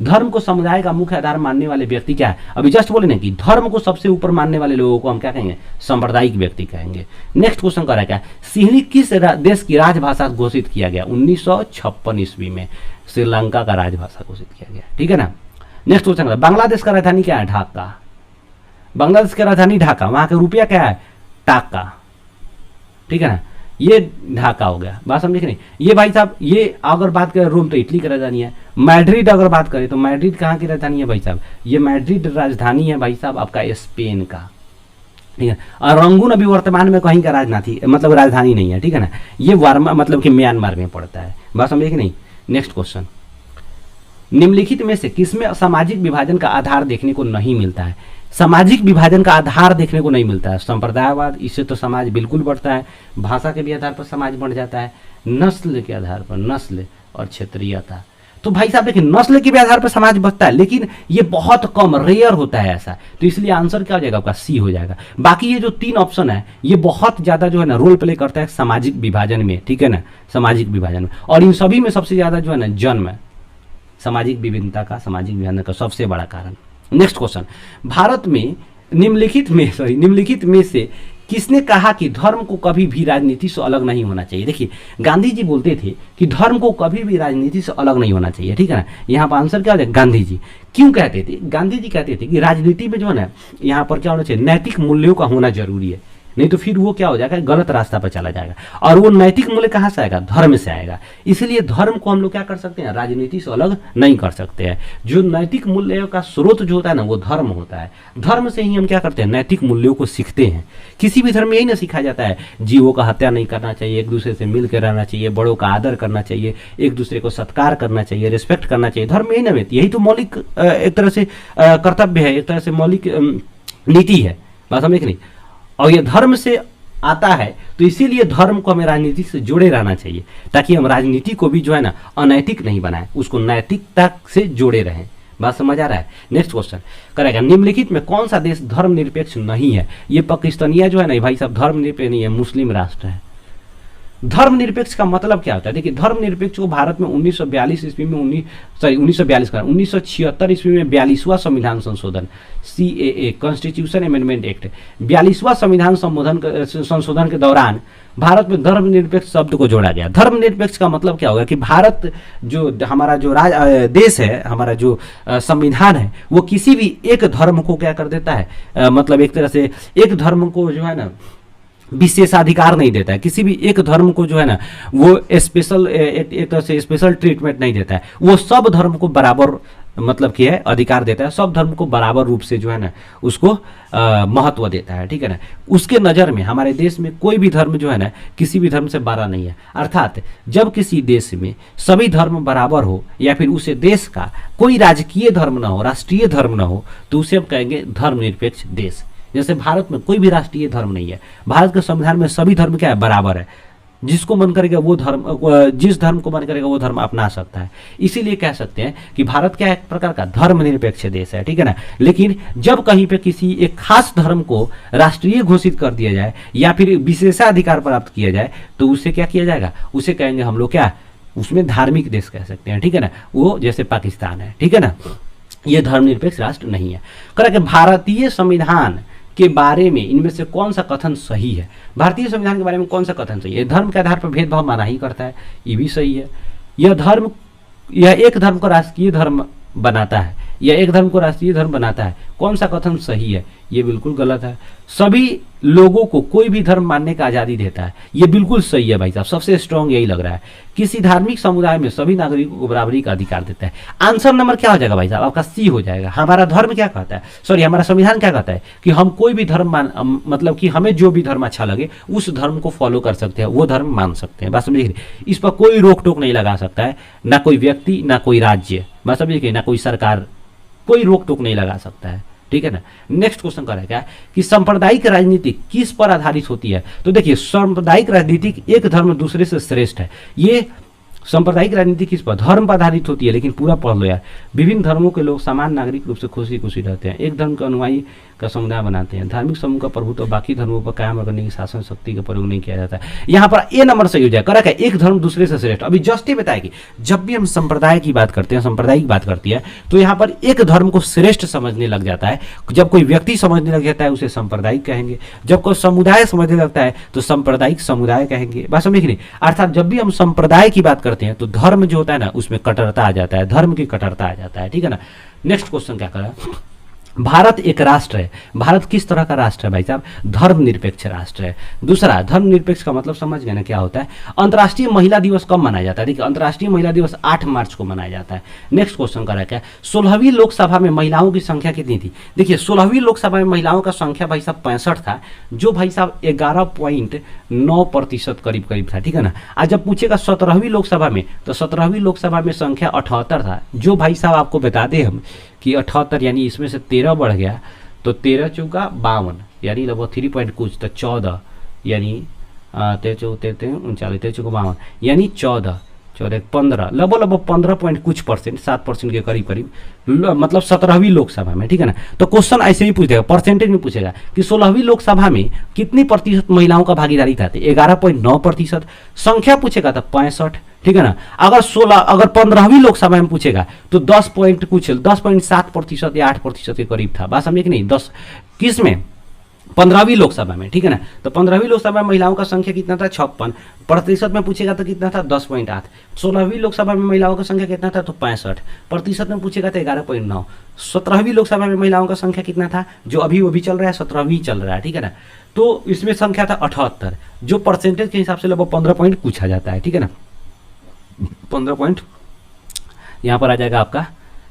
धर्म को समुदाय का मुख्य आधार मानने वाले व्यक्ति क्या है? अभी जस्ट बोले ना कि धर्म को सबसे ऊपर मानने वाले लोगों को हम क्या कहेंगे? सांप्रदायिक व्यक्ति कहेंगे। नेक्स्ट क्वेश्चन कर रहा है क्या? सिंहली किस देश की राजभाषा घोषित किया गया? 1956 ईस्वी में श्रीलंका का राजभाषा घोषित किया गया, ठीक है ना। नेक्स्ट क्वेश्चन, बांग्लादेश का राजधानी क्या है? ढाका। बांग्लादेश की राजधानी ढाका, वहां का रुपया क्या है? टाका, ठीक है ना। ये ढाका हो गया। बात समझे कि नहीं? ये भाई साहब, ये अगर बात करें रोम तो इटली की राजधानी है। मैड्रिड अगर बात करें तो मैड्रिड कहाँ की राजधानी है भाई साहब? ये मैड्रिड राजधानी है भाई साहब आपका स्पेन का, ठीक है। और रंगून अभी वर्तमान में कहीं का राजधानी मतलब राजधानी नहीं है, ठीक है ना। ये वर्मा मतलब कि म्यांमार में पड़ता है, बात समझे कि नहीं। नेक्स्ट क्वेश्चन, निम्नलिखित में से किसमें सामाजिक विभाजन का आधार देखने को नहीं मिलता है। सामाजिक विभाजन का आधार देखने को नहीं मिलता है। संप्रदायवाद, इससे तो समाज बिल्कुल बढ़ता है। भाषा के भी आधार पर समाज बढ़ जाता है। नस्ल के आधार पर, नस्ल और क्षेत्रीयता, तो भाई साहब देखिए नस्ल के भी आधार पर समाज बढ़ता है, लेकिन ये बहुत कम, रेयर होता है ऐसा। तो इसलिए आंसर क्या हो जाएगा आपका, सी हो जाएगा। बाकी ये जो 3 ऑप्शन है ये बहुत ज्यादा जो है ना रोल प्ले करता है सामाजिक विभाजन में, ठीक है ना, सामाजिक विभाजन में। और इन सभी में सबसे ज्यादा जो है ना जन्म है सामाजिक विभिन्नता का, सामाजिक विभाजन का सबसे बड़ा कारण। नेक्स्ट क्वेश्चन, भारत में निम्नलिखित में से किसने कहा कि धर्म को कभी भी राजनीति से अलग नहीं होना चाहिए। देखिए गांधी जी बोलते थे कि धर्म को कभी भी राजनीति से अलग नहीं होना चाहिए, ठीक है ना। यहाँ पर आंसर क्या हो जाए, गांधी जी। क्यों कहते थे, गांधी जी कहते थे कि राजनीति में जो है ना यहाँ पर क्या होना चाहिए, नैतिक मूल्यों का होना जरूरी है, नहीं तो फिर वो क्या हो जाएगा, गलत रास्ता पर चला जाएगा। और वो नैतिक मूल्य कहाँ से आएगा, धर्म से आएगा। इसलिए धर्म को हम लोग क्या कर सकते हैं, राजनीति से अलग नहीं कर सकते हैं। जो नैतिक मूल्यों का स्रोत जो होता है ना वो धर्म होता है। धर्म से ही हम क्या करते हैं, नैतिक मूल्यों को सीखते हैं। किसी भी धर्म में यही ना सिखाया जाता है, जीवों का हत्या नहीं करना चाहिए, एक दूसरे से मिल कर रहना चाहिए, बड़ों का आदर करना चाहिए, एक दूसरे को सत्कार करना चाहिए, रिस्पेक्ट करना चाहिए। धर्म में यही ना, यही तो मौलिक एक तरह से कर्तव्य है, एक तरह से मौलिक नीति है, बात समझ नहीं। और ये धर्म से आता है, तो इसीलिए धर्म को हमें राजनीति से जुड़े रहना चाहिए, ताकि हम राजनीति को भी जो है ना अनैतिक नहीं बनाए, उसको नैतिकता से जोड़े रहें। बात समझ आ रहा है। नेक्स्ट क्वेश्चन करेगा, निम्नलिखित में कौन सा देश धर्मनिरपेक्ष नहीं है। ये पाकिस्तानिया जो है ना भाई साहब धर्मनिरपेक्ष नहीं है, मुस्लिम राष्ट्र है। धर्मनिरपेक्ष का मतलब क्या होता है, देखिए धर्मनिरपेक्ष को भारत में 1942 ईस्वी में 1976 ईस्वी में 42वां संविधान संशोधन CAA कॉन्स्टिट्यूशन अमेंडमेंट एक्ट 42वां संविधान संशोधन के दौरान भारत में धर्मनिरपेक्ष शब्द को जोड़ा गया। धर्मनिरपेक्ष का मतलब क्या होगा कि भारत जो हमारा जो देश है, हमारा जो संविधान है, वो किसी भी एक धर्म को क्या कर देता है, मतलब एक तरह से एक धर्म को जो है ना विशेषाधिकार नहीं देता है। किसी भी एक धर्म को जो है ना वो स्पेशल एक तरह से स्पेशल ट्रीटमेंट नहीं देता है। वो सब धर्म को बराबर मतलब कि है अधिकार देता है, सब धर्म को बराबर रूप से जो है ना उसको महत्व देता है, ठीक है ना। उसके नज़र में हमारे देश में कोई भी धर्म जो है ना किसी भी धर्म से बड़ा नहीं है। अर्थात जब किसी देश में सभी धर्म बराबर हो या फिर उसे देश का कोई राजकीय धर्म ना हो, राष्ट्रीय धर्म ना हो, तो उसे हम कहेंगे धर्मनिरपेक्ष देश। जैसे भारत में कोई भी राष्ट्रीय धर्म नहीं है, भारत के संविधान में सभी धर्म क्या है, बराबर है। जिसको मन करेगा वो धर्म, जिस धर्म को मन करेगा वो धर्म अपना सकता है। इसीलिए कह सकते हैं कि भारत क्या एक प्रकार का धर्मनिरपेक्ष देश है, ठीक है ना। लेकिन जब कहीं पे किसी एक खास धर्म को राष्ट्रीय घोषित कर दिया जाए या फिर विशेषाधिकार प्राप्त किया जाए, तो उसे क्या किया जाएगा, उसे कहेंगे हम लोग क्या, उसमें धार्मिक देश कह सकते हैं, ठीक है ना। वो जैसे पाकिस्तान है, ठीक है ना, ये धर्मनिरपेक्ष राष्ट्र नहीं है। करें भारतीय संविधान के बारे में इनमें से कौन सा कथन सही है। भारतीय संविधान के बारे में कौन सा कथन सही है। धर्म के आधार पर भेदभाव माना ही करता है, ये भी सही है। यह एक धर्म को राष्ट्रीय धर्म बनाता है, या एक धर्म को राष्ट्रीय धर्म बनाता है, कौन सा कथन सही है, ये बिल्कुल गलत है। सभी लोगों को कोई भी धर्म मानने का आज़ादी देता है, ये बिल्कुल सही है भाई साहब, सबसे स्ट्रॉन्ग यही लग रहा है। किसी धार्मिक समुदाय में सभी नागरिकों को बराबरी का अधिकार देता है। आंसर नंबर क्या हो जाएगा भाई साहब, आपका सी हो जाएगा। हमारा धर्म क्या कहता है, सॉरी हमारा संविधान क्या कहता है कि हम कोई भी धर्म मतलब कि हमें जो भी धर्म अच्छा लगे उस धर्म को फॉलो कर सकते हैं, वो धर्म मान सकते हैं। बात समझिए, इस पर कोई रोक टोक नहीं लगा सकता है, ना कोई व्यक्ति, ना कोई राज्य, बात समझिए, ना कोई सरकार, कोई रोक टोक नहीं लगा सकता है, ठीक है ना। नेक्स्ट क्वेश्चन कर रहा है कि सांप्रदायिक राजनीति किस पर आधारित होती है। तो देखिए सांप्रदायिक राजनीति एक धर्म दूसरे से श्रेष्ठ है। ये सांप्रदायिक राजनीति किस पर, धर्म पर आधारित होती है। लेकिन पूरा पढ़ लो यार, विभिन्न धर्मों के लोग समान नागरिक रूप से खुशी खुशी रहते हैं, एक धर्म के अनुयायी का समुदाय बनाते हैं, धार्मिक समूह का प्रभुत्व बाकी धर्मों पर कायम करने की शासन शक्ति का प्रयोग नहीं किया जाता है। यहाँ पर ए नंबर सही हो जाए, करेक्ट है, एक धर्म दूसरे से श्रेष्ठ। अभी जस्ट ही बताएगी, जब भी हम संप्रदाय की बात करते हैं, संप्रदाय की बात करती है, तो यहाँ पर एक धर्म को श्रेष्ठ समझने लग जाता है। जब कोई व्यक्ति समझने लग जाता है उसे सांप्रदायिक कहेंगे, जब कोई समुदाय समझने लगता है तो सांप्रदायिक समुदाय कहेंगे। बात समझ नहीं। अर्थात जब भी हम संप्रदाय की बात करते हैं तो धर्म जो होता है ना उसमें कट्टरता आ जाता है, धर्म की कट्टरता आ जाता है, ठीक है ना। नेक्स्ट क्वेश्चन क्या करा, भारत एक राष्ट्र है। भारत किस तरह का राष्ट्र है भाई साहब? धर्मनिरपेक्ष राष्ट्र है। दूसरा, धर्मनिरपेक्ष का मतलब समझ गए ना क्या होता है? अंतर्राष्ट्रीय महिला दिवस कब मनाया जाता है? देखिए, अंतर्राष्ट्रीय महिला दिवस 8 मार्च को मनाया जाता है। नेक्स्ट क्वेश्चन करा क्या? 16वीं लोकसभा में महिलाओं की संख्या कितनी थी? देखिए, 16वीं लोकसभा में महिलाओं का संख्या भाई साहब 65 था, जो भाई साहब 11.9% करीब करीब था, ठीक है ना। आज जब पूछेगा 17वीं लोकसभा में, तो 17वीं लोकसभा में संख्या 78 था, जो भाई साहब आपको बता दें हम कि 78 यानी इसमें से 13 बढ़ गया, तो 13 चौका 52 यानी लगभग 3 पॉइंट कुछ, तो 14 यानी 13 चौका 39 13 चौका 52 यानी 14 15 लगभग 15 पॉइंट कुछ परसेंट, 7% के करीब करीब, मतलब 17वीं लोकसभा में, ठीक है ना। तो क्वेश्चन ऐसे ही पूछेगा, परसेंटेज में पूछेगा कि 16वीं लोकसभा में कितनी प्रतिशत महिलाओं का भागीदारी था? 11.9%। संख्या पूछेगा तो 65, ठीक है ना। अगर 15वीं लोकसभा में पूछेगा तो 10.7% या 8% के करीब था। बात समझे कि नहीं? 10 किस में? 15वीं लोकसभा में, ठीक है ना। तो 15वीं लोकसभा में महिलाओं का संख्या कितना था? 56। प्रतिशत में पूछेगा तो कितना था? 10.8। 16वीं लोकसभा में महिलाओं का संख्या कितना था? तो 65। प्रतिशत में पूछेगा तो 11.9। 17वीं लोकसभा में महिलाओं का संख्या कितना था? जो अभी वो भी चल रहा है, 17वीं चल रहा है, ठीक है ना। तो इसमें संख्या था 78, जो परसेंटेज के हिसाब से लगभग 15 पॉइंट कुछ आ जाता है, ठीक है ना। 15 पॉइंट यहां पर आ जाएगा आपका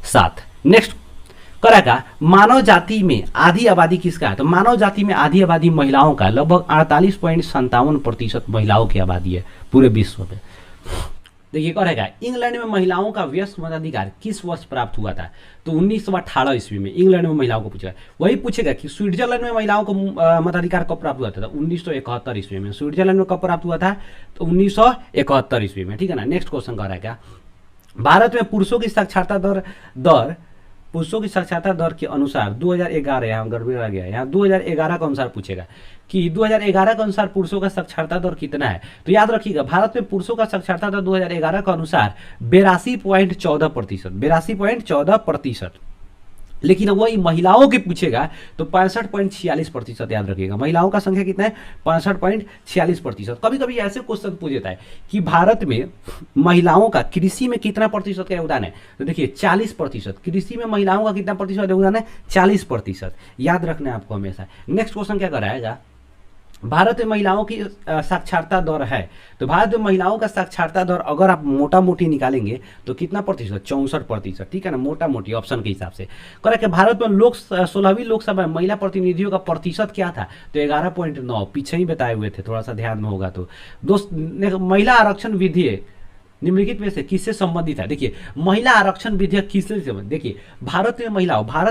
7। नेक्स्ट करेगा, मानव जाति में आधी आबादी किसका है? तो मानव जाति में आधी आबादी महिलाओं का, लगभग 48.57% महिलाओं की आबादी है पूरे विश्व में। देखिए करेगा, इंग्लैंड में महिलाओं का व्यस्क मताधिकार किस वर्ष प्राप्त हुआ था? तो 1918 ईस्वी में इंग्लैंड में महिलाओं को पूछेगा। वही पूछेगा कि स्विट्जरलैंड में महिलाओं को मताधिकार कब प्राप्त हुआ था? तो 1971 ईस्वी में। स्विट्जरलैंड में कब प्राप्त हुआ था? तो 1971 ईस्वी में, ठीक है ना। नेक्स्ट क्वेश्चन कर रहा है क्या? भारत में पुरुषों की साक्षरता दर के अनुसार 2011, यहाँ गड़बड़ आ गया, यहाँ 2011 के अनुसार पूछेगा कि 2011 के अनुसार पुरुषों का साक्षरता दर कितना है? तो याद रखिएगा, भारत में पुरुषों का साक्षरता दर 2011 के अनुसार 82.14%। लेकिन वही महिलाओं के पूछेगा तो 65.46%। याद रखिएगा, महिलाओं का संख्या कितना है? 65.46%। कभी कभी ऐसे क्वेश्चन पूछ देता है कि भारत में महिलाओं का कृषि में कितना प्रतिशत का योगदान है? तो देखिए 40%। कृषि में महिलाओं का कितना प्रतिशत योगदान है? 40%। याद रखना है आपको हमेशा। नेक्स्ट क्वेश्चन क्या कराएगा? भारत में महिलाओं की साक्षरता दर है, तो भारत में महिलाओं का साक्षरता दर अगर आप मोटा मोटी निकालेंगे तो कितना प्रतिशत? 64%, ठीक है ना, मोटा मोटी ऑप्शन के हिसाब से। करेक्ट है। भारत में 16वीं लोकसभा में महिला प्रतिनिधियों का प्रतिशत क्या था? तो 11.9, पीछे ही बताए हुए थे, थोड़ा सा ध्यान में होगा तो। दोस्त, महिला आरक्षण विधेयक निम्नलिखित में से किससे संबंधित है? देखिए, महिला आरक्षण विधेयक किससे संबंधित? देखिए, भारत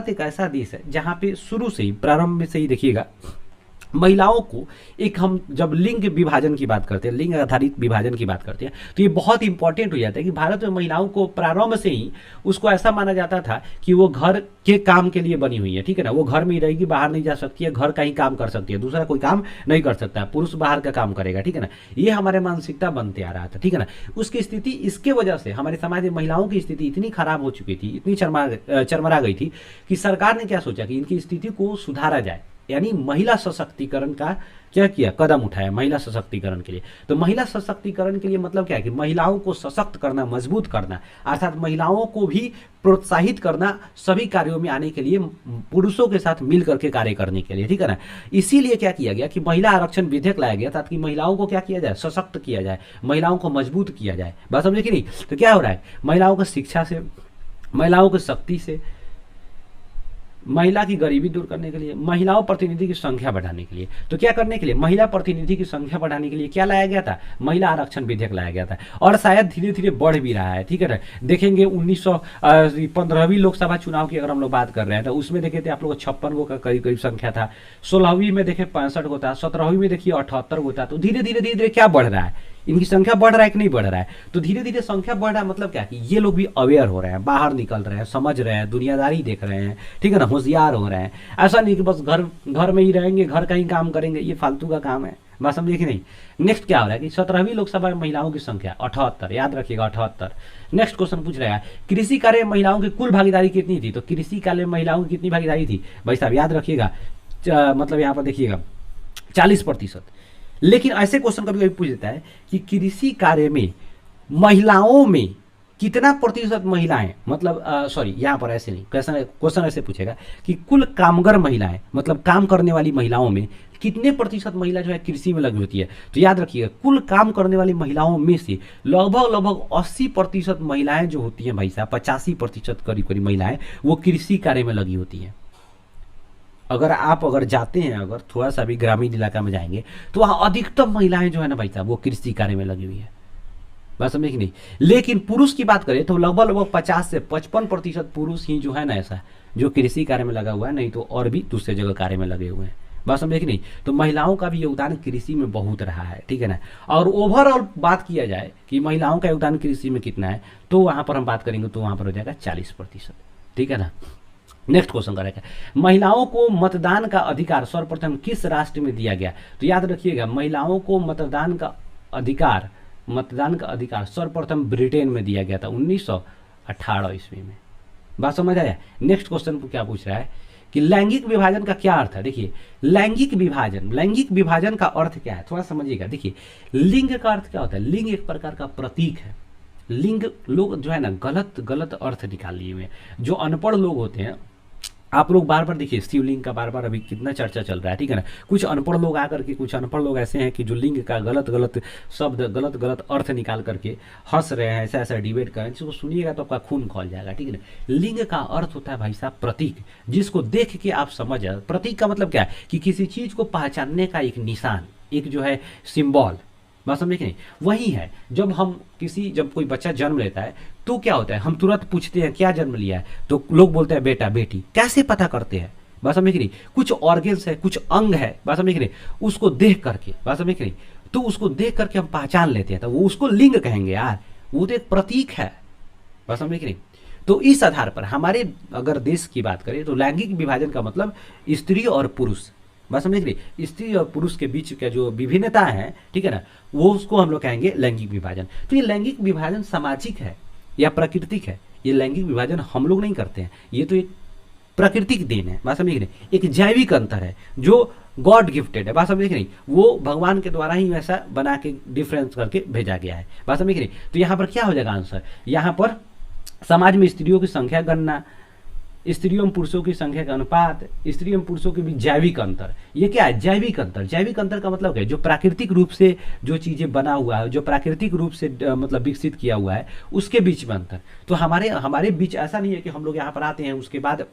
एक ऐसा देश है जहां पे शुरू से ही, प्रारंभ में से ही देखिएगा, महिलाओं को एक, हम जब लिंग विभाजन की बात करते हैं, लिंग आधारित विभाजन की बात करते हैं, तो ये बहुत इंपॉर्टेंट हो जाता है कि भारत में महिलाओं को प्रारंभ से ही उसको ऐसा माना जाता था कि वो घर के काम के लिए बनी हुई है, ठीक है ना। वो घर में ही रहेगी, बाहर नहीं जा सकती है, घर का ही काम कर सकती है, दूसरा कोई काम नहीं कर सकता है, पुरुष बाहर का काम करेगा, ठीक है ना। ये हमारे मानसिकता बनते आ रहा था, ठीक है ना। उसकी स्थिति, इसके वजह से हमारे समाज में महिलाओं की स्थिति इतनी खराब हो चुकी थी, इतनी चरमरा गई थी कि सरकार ने क्या सोचा कि इनकी स्थिति को सुधारा जाए, यानी महिला सशक्तिकरण का क्या किया? कदम उठाया महिला सशक्तिकरण के लिए। तो महिला सशक्तिकरण के लिए मतलब क्या है कि महिलाओं को सशक्त करना, मजबूत करना, अर्थात महिलाओं को भी प्रोत्साहित करना सभी कार्यों में आने के लिए, पुरुषों के साथ मिल करके कार्य करने के लिए, ठीक है ना। इसीलिए क्या किया गया कि महिला आरक्षण विधेयक लाया गया ताकि महिलाओं को क्या किया जाए? सशक्त किया जाए, महिलाओं को मजबूत किया जाए। बात समझे कि नहीं? तो क्या हो रहा है? महिलाओं को शिक्षा से, महिलाओं को शक्ति से, महिला की गरीबी दूर करने के लिए, महिलाओं प्रतिनिधि की संख्या बढ़ाने के लिए, तो क्या करने के लिए? महिला प्रतिनिधि की संख्या बढ़ाने के लिए क्या लाया गया था? महिला आरक्षण विधेयक लाया गया था, और शायद धीरे धीरे बढ़ भी रहा है, ठीक है ना। देखेंगे 15वीं लोकसभा चुनाव की अगर हम लोग बात कर रहे हैं तो उसमें देखे थे आप लोग 56 गो का करीब करीब संख्या था, 16वीं में देखे 65 गो था, 17वीं में देखिए 78 गो था। तो धीरे धीरे क्या बढ़ रहा है? इनकी संख्या बढ़ रहा है कि नहीं बढ़ रहा है? तो धीरे धीरे संख्या बढ़ रहा है, मतलब क्या कि ये लोग भी अवेयर हो रहे हैं, बाहर निकल रहे हैं, समझ रहे हैं, दुनियादारी देख रहे हैं, ठीक है ना, होशियार हो रहे हैं। ऐसा नहीं कि बस घर में ही रहेंगे, घर का ही काम करेंगे, ये फालतू का काम है। बात समझिए कि नहीं? नेक्स्ट क्या हो रहा है कि 17वीं लोकसभा में महिलाओं की संख्या 78, याद रखिएगा 78। नेक्स्ट क्वेश्चन पूछ रहा है, कृषि कार्य में महिलाओं की कुल भागीदारी कितनी थी? तो कृषि कार्य में महिलाओं की कितनी भागीदारी थी भाई साहब? याद रखिएगा, मतलब यहाँ पर देखिएगा 40%। लेकिन ऐसे क्वेश्चन कभी कभी पूछ देता है कि कृषि कार्य में महिलाओं में कितना प्रतिशत महिलाएं, मतलब सॉरी यहाँ पर ऐसे नहीं, क्वेश्चन ऐसे पूछेगा कि कुल कामगर महिलाएं, मतलब काम करने वाली महिलाओं में कितने प्रतिशत महिला जो है कृषि में लगी होती है। तो याद रखिएगा, कुल काम करने वाली महिलाओं में से लगभग 80% महिलाएं जो होती हैं भाई साहब, 85% करीब महिलाएं वो कृषि कार्य में लगी होती हैं। अगर जाते हैं, अगर थोड़ा सा भी ग्रामीण इलाका में जाएंगे तो वहाँ अधिकतम महिलाएं जो है ना भाई साहब वो कृषि कार्य में लगी हुई है, बात समझे कि नहीं। लेकिन पुरुष की बात करें तो लगभग 50 से 55% पुरुष ही जो है ना ऐसा जो कृषि कार्य में लगा हुआ है, नहीं तो और भी दूसरे जगह कार्य में लगे हुए हैं, बात समझे कि नहीं। तो महिलाओं का भी योगदान कृषि में बहुत रहा है, ठीक है ना। और ओवरऑल बात किया जाए कि महिलाओं का योगदान कृषि में कितना है, तो वहाँ पर हम बात करेंगे तो वहाँ पर हो जाएगा 40%, ठीक है ना। नेक्स्ट क्वेश्चन करेगा, महिलाओं को मतदान का अधिकार सर्वप्रथम किस राष्ट्र में दिया गया। तो याद रखिएगा, महिलाओं को मतदान का अधिकार सर्वप्रथम ब्रिटेन में दिया गया था 1918 ईस्वी में, बात समझ आया। नेक्स्ट क्वेश्चन को क्या पूछ रहा है कि लैंगिक विभाजन का क्या अर्थ है। देखिए लैंगिक विभाजन का अर्थ क्या है, थोड़ा समझिएगा। देखिए लिंग का अर्थ क्या होता है, लिंग एक प्रकार का प्रतीक है। लिंग लोग जो है ना गलत अर्थ निकाल लिए हुए हैं। जो अनपढ़ लोग होते हैं, आप लोग बार बार देखिए शिवलिंग का बार बार अभी कितना चर्चा चल रहा है, ठीक है ना। कुछ अनपढ़ लोग आकर के, कुछ अनपढ़ लोग ऐसे हैं कि जो लिंग का गलत शब्द, गलत अर्थ निकाल करके हंस रहे हैं, ऐसा डिबेट कर रहे हैं, जिसको सुनिएगा तो आपका खून खौल जाएगा, ठीक है ना। लिंग का अर्थ होता है भाई साहब प्रतीक, जिसको देख के आप समझ जाए। प्रतीक का मतलब क्या है कि किसी चीज को पहचानने का एक निशान, एक जो है सिंबल, बात समझे कि नहीं। वही है जब कोई बच्चा जन्म लेता है तो क्या होता है, हम तुरंत पूछते हैं क्या जन्म लिया है, तो लोग बोलते हैं बेटा बेटी। कैसे पता करते हैं, बात समझे कि नहीं। कुछ ऑर्गन्स है, कुछ अंग है, बात समझे कि नहीं, उसको देख करके, बात समझे कि नहीं, तो उसको देख करके हम पहचान लेते हैं, तो वो उसको लिंग कहेंगे यार, वो तो एक प्रतीक है, बात समझे कि नहीं। तो इस आधार पर हमारे अगर देश की बात करें तो लैंगिक विभाजन का मतलब स्त्री और पुरुष, बात समझ गई, स्त्री और पुरुष के बीच का जो विभिन्नता है, ठीक है ना, वो उसको हम लोग कहेंगे लैंगिक विभाजन। तो ये लैंगिक विभाजन सामाजिक है या प्राकृतिक है, ये लैंगिक विभाजन हम लोग नहीं करते हैं, ये तो एक प्राकृतिक देन है, बात समझ गई। एक जैविक अंतर है जो गॉड गिफ्टेड है, बात समझ गई। वो भगवान के द्वारा ही वैसा बना के डिफरेंस करके भेजा गया है, बात समझ गई। तो यहाँ पर क्या हो जाएगा आंसर, यहाँ पर समाज में स्त्रियों की संख्या गणना, स्त्रियों एवं पुरुषों की संख्या का अनुपात, स्त्री एवं पुरुषों के बीच जैविक अंतर, ये क्या है जैविक अंतर। जैविक अंतर का मतलब क्या है, जो प्राकृतिक रूप से जो चीजें बना हुआ है, जो प्राकृतिक रूप से मतलब विकसित किया हुआ है, उसके बीच में अंतर। तो हमारे बीच ऐसा नहीं है कि हम लोग यहाँ पर आते हैं उसके बाद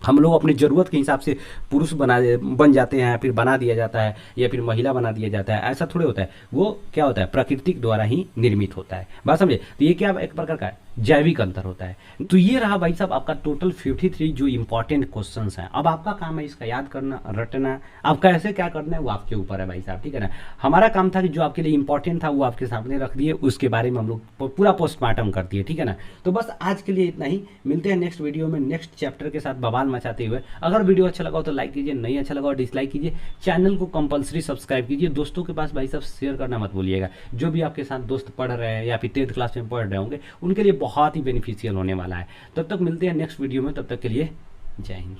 हम लोग अपनी ज़रूरत के हिसाब से पुरुष बन जाते हैं, फिर बना दिया जाता है, या फिर महिला बना दिया जाता है, ऐसा थोड़े होता है। वो क्या होता है, प्राकृतिक द्वारा ही निर्मित होता है, बात समझे। तो ये क्या एक प्रकार का जैविक अंतर होता है। तो ये रहा भाई साहब आपका टोटल 53 जो इंपॉर्टेंट क्वेश्चंस हैं। अब आपका काम है इसका याद करना, रटना, अब कैसे क्या करना है वो आपके ऊपर है भाई साहब, ठीक है ना। हमारा काम था कि जो आपके लिए इंपॉर्टेंट था वो आपके सामने रख दिए, उसके बारे में हम लोग पूरा पोस्टमार्टम कर दिए, ठीक है ना। तो बस आज के लिए इतना ही, मिलते हैं नेक्स्ट वीडियो में नेक्स्ट चैप्टर के साथ बवाल मचाते हुए। अगर वीडियो अच्छा लगा हो तो लाइक कीजिए, नहीं अच्छा लगा हो डिसलाइक कीजिए, चैनल को कंपलसरी सब्सक्राइब कीजिए, दोस्तों के पास भाई साहब शेयर करना मत भूलिएगा। जो भी आपके साथ दोस्त पढ़ रहे हैं या फिर 10th क्लास में पढ़ रहे होंगे उनके लिए बहुत ही बेनिफिशियल होने वाला है। तब तक मिलते हैं नेक्स्ट वीडियो में, तब तक के लिए जय हिंद।